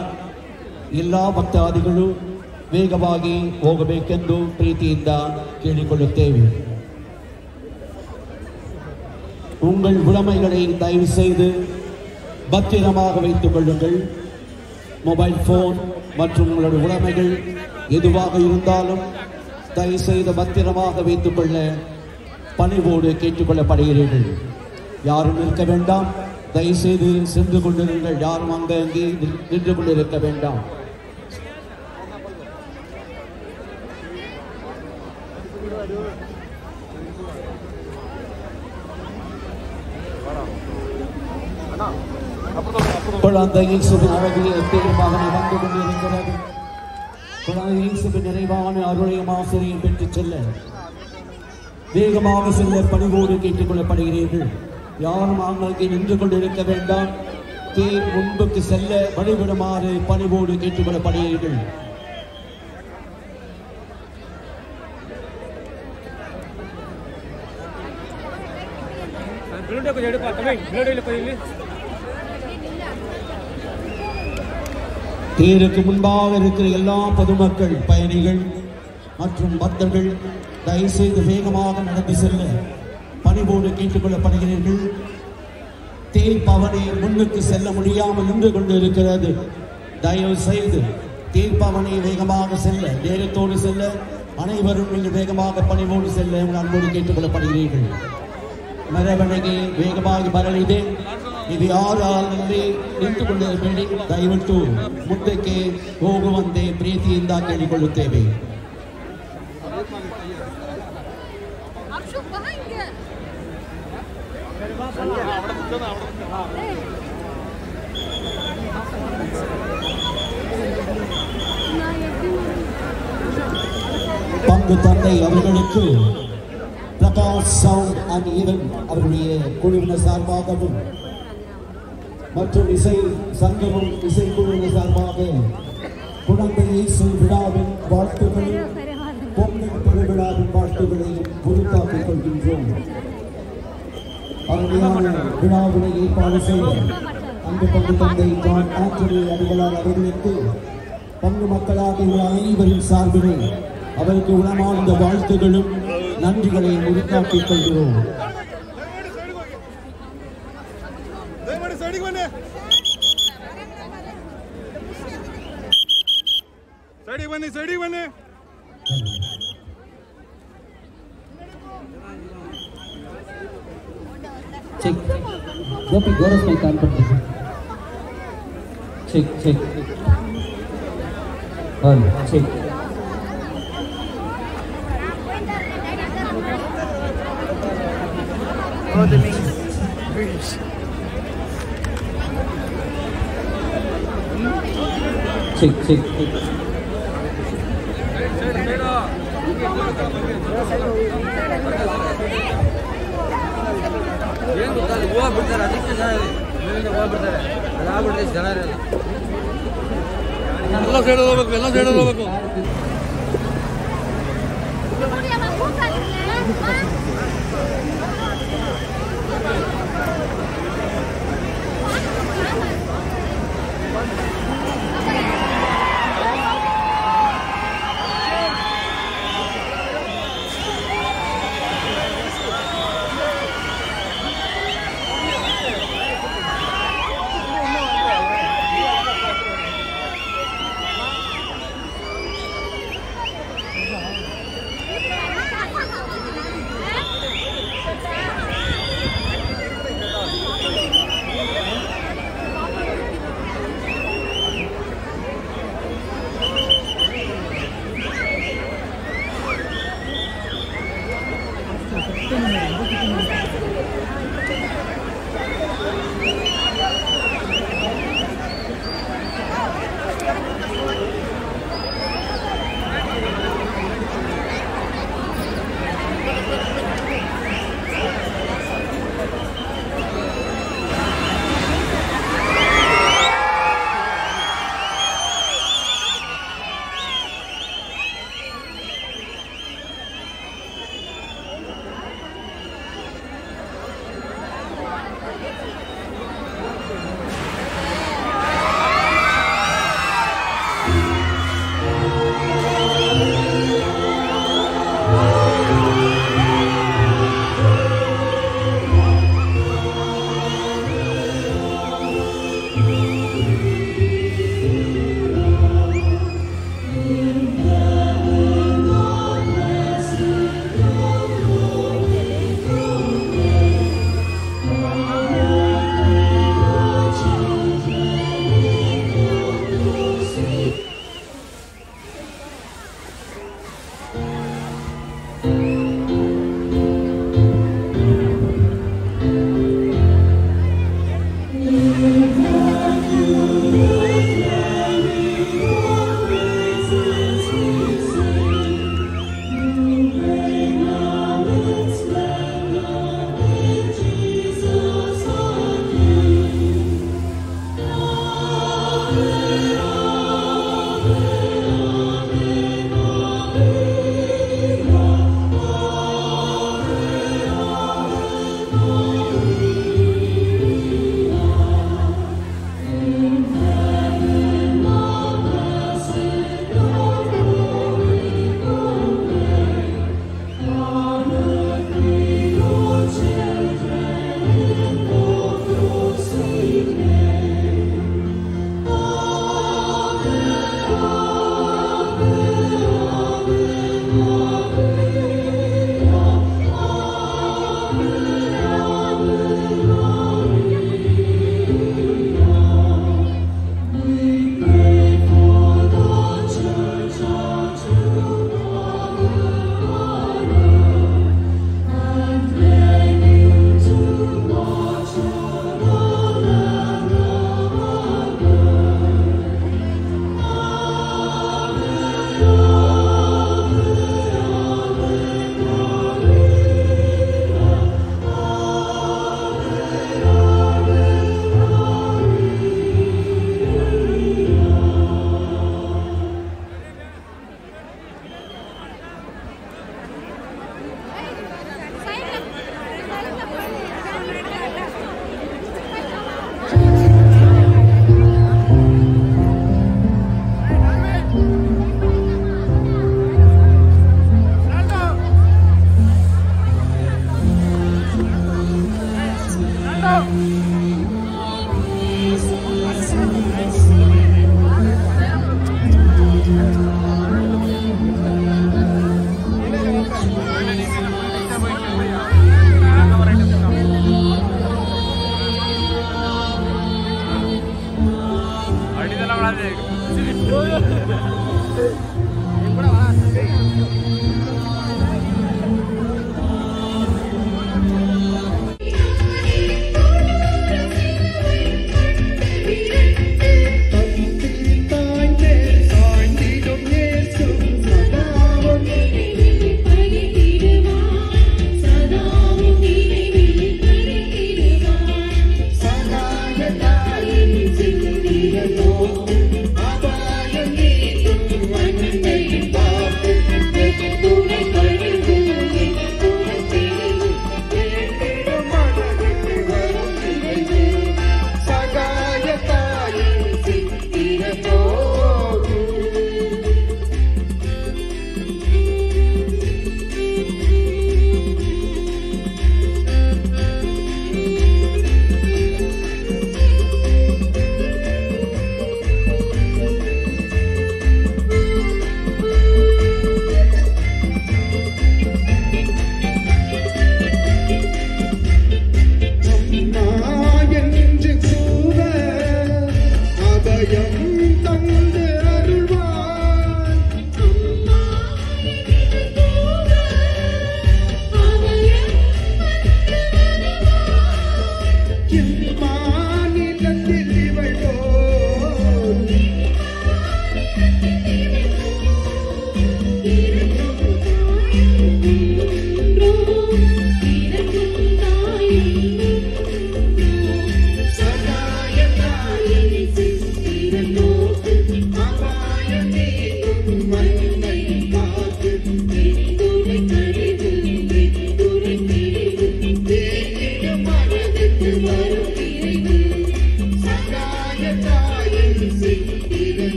Speaker 14: ಎಲ್ಲ ಭಕ್ತಾದಿಗಳು ವೇಗವಾಗಿ ಹೋಗಬೇಕೆಂದು ಪ್ರೀತಿಯಿಂದ ಕೇಳಿಕೊಳ್ಳುತ್ತೇವೆ. உங்கள் உடைமைகளை தயவு செய்து பத்திரமாக வைத்துக் கொள்ளுங்கள். மொபைல் போன் மற்றும் உங்களுடைய உடைமைகள் எதுவாக இருந்தாலும் தயவு செய்து பத்திரமாக வைத்துக் கொள்ள பணிவோடு கேட்டுக்கொள்ளப்படுகிறீர்கள். யாரும் நிற்க வேண்டாம். தயவு செய்து சென்று கொண்டிருங்கள். யாரும் அங்கே நின்று கொண்டிருக்க வேண்டாம். குழந்தை இயேசுவின் அழகிய தேர்வாகனை வந்து கொண்டிருக்கிறது. குழந்தை இயேசுவின் நிறைவான அருளையும் ஆசிரியம் பெற்றுச் செல்ல வேகமாக செல்ல பணிவோடு கேட்டுக்கொள்ளப்படுகிறீர்கள். யாரும் அங்கே நின்று கொண்டிருக்க வேண்டாம். தேர் முன்புக்கு செல்ல வழிவிடுமாறு பணிவோடு கேட்டுக்கொள்ளப்படுகிறீர்கள். தேருக்கு முன்பாக இருக்கிற எல்லா பொதுமக்கள், பயணிகள் மற்றும் பக்தர்கள் தயவு செய்து வேகமாக நடந்து செல்ல பணிவோடு கேட்டுக்கொள்ளப்படுகிறீர்கள். தேர் பவனி முன்னுக்கு செல்ல முடியாமல் நின்று கொண்டு இருக்கிறது. தயவு செய்து தேர் பவனி வேகமாக செல்ல, நேரத்தோடு செல்ல அனைவரும் நீங்கள் வேகமாக பணிவோடு செல்ல அன்போடு கேட்டுக்கொள்ளப்படுகிறீர்கள். ಮೆರವಣಿಗೆ ವೇಗವಾಗಿ ಬರಲಿದೆ. ಇದು ಯಾರಲ್ಲಿ ನಿಂತುಕೊಂಡಿರಬೇಡಿ. ದಯವಿಟ್ಟು ಮುಂದಕ್ಕೆ ಹೋಗುವಂತೆ ಪ್ರೀತಿಯಿಂದ ಕೇಳಿಕೊಳ್ಳುತ್ತೇವೆ. பங்கு தந்தை அவர்களுக்கு பிரகாஷ் சவுண்ட் அண்ட் ஈவென்ட் அவருடைய குழுவினர் சார்பாகவும் மற்றும் இசை சங்கமும் இசைக்குழுவினர் சார்பாக குழந்தை இயேசு விழாவின் வாழ்த்துக்களையும் பொங்கல் திருவிழாவின் வாழ்த்துக்களையும் பொறுத்தாக்கிக் கொள்கின்றோம். அருமையான விழாவினை ஏற்பாடு செய்த அன்பு பங்கு தந்தை ஜான் ஆண்டனி அடிகளார் அவர்களுக்கு பங்கு மக்களாக உள்ள அனைவரின் சார்பிலே அவருக்கு உளமார்ந்த வாழ்த்துகளும் நன்றிகளை உரித்தாக்கிக் கொள்கிறோம்.
Speaker 13: Check. Gopi Goras में काम करते हैं. Check check. On check. Check check.
Speaker 12: ಏನು ಗೊತ್ತಲ್ಲ, ಹೂವು ಬಿಡ್ತಾರೆ, ಅದಕ್ಕೆ ಜನ ಇದೆ. ಮೇಲಿಂದ ಹೂವು ಬಿಡ್ತಾರೆ, ಅದು ಆಗ್ಬಿಡ್ತೈತೆ, ಜನ ಇರಲ್ಲ. ಎಲ್ಲ ಸೈಡಲ್ಲಿ ಹೋಗ್ಬೇಕು, ಎಲ್ಲ ಸೈಡಲ್ಲಿ ಹೋಗ್ಬೇಕು.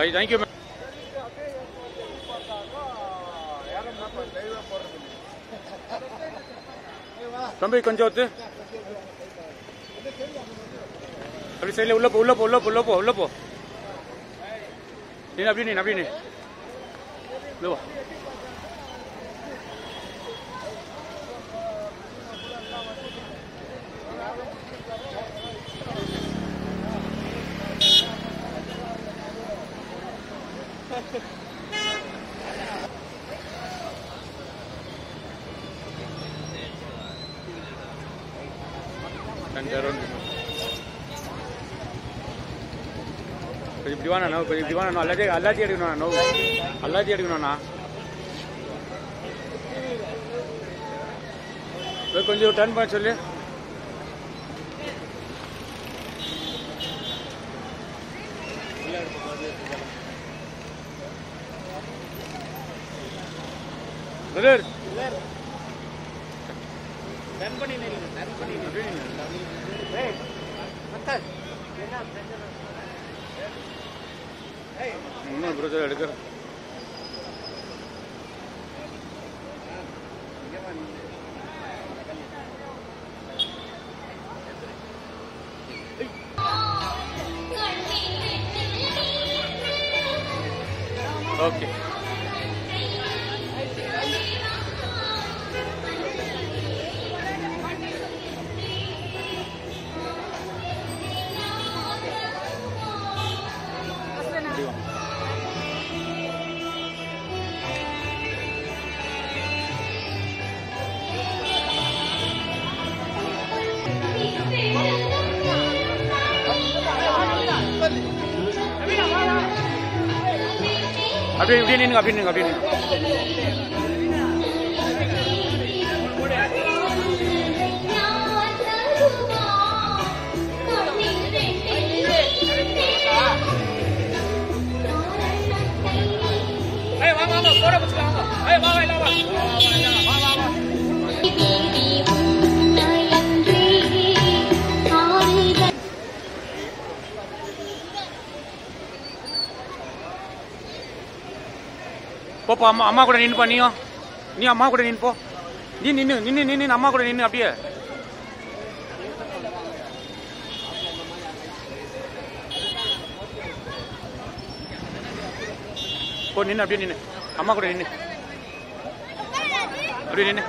Speaker 15: Thank you, man. தம்பி கொஞ்சம் ஒத்து அப்படி சைடில் உள்ள போ நீ அப்படி வா கொஞ்சம் இப்படி வாண்ணா கொஞ்சம் இப்படி வாண்ணா எல்லாத்தையும் எடுக்கணும்ண்ணா கொஞ்சம் டர்ன் பண்ண சொல்லு இன்னும் பிரச்சனை எடுக்கிற ஓகே அப்படியே நின்னுங்க போப்பா அம்மா கூட நின்னுப்பா நீ அம்மா கூட நின்னு போ நீ நின்னு அம்மா கூட நின்னு அப்படியே போ நின்னு அப்படியே நின்னு அம்மா கூட நின்னு அப்படியே நின்னு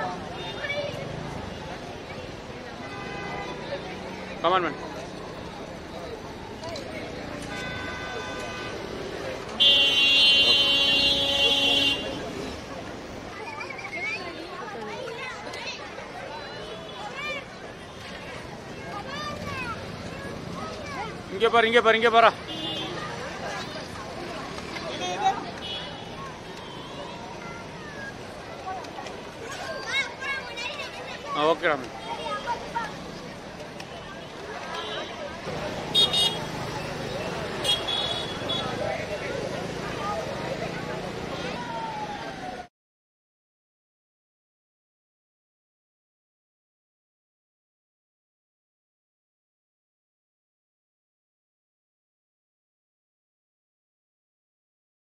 Speaker 15: கமான் மேன் இங்க பாரு ஓகே ராமன்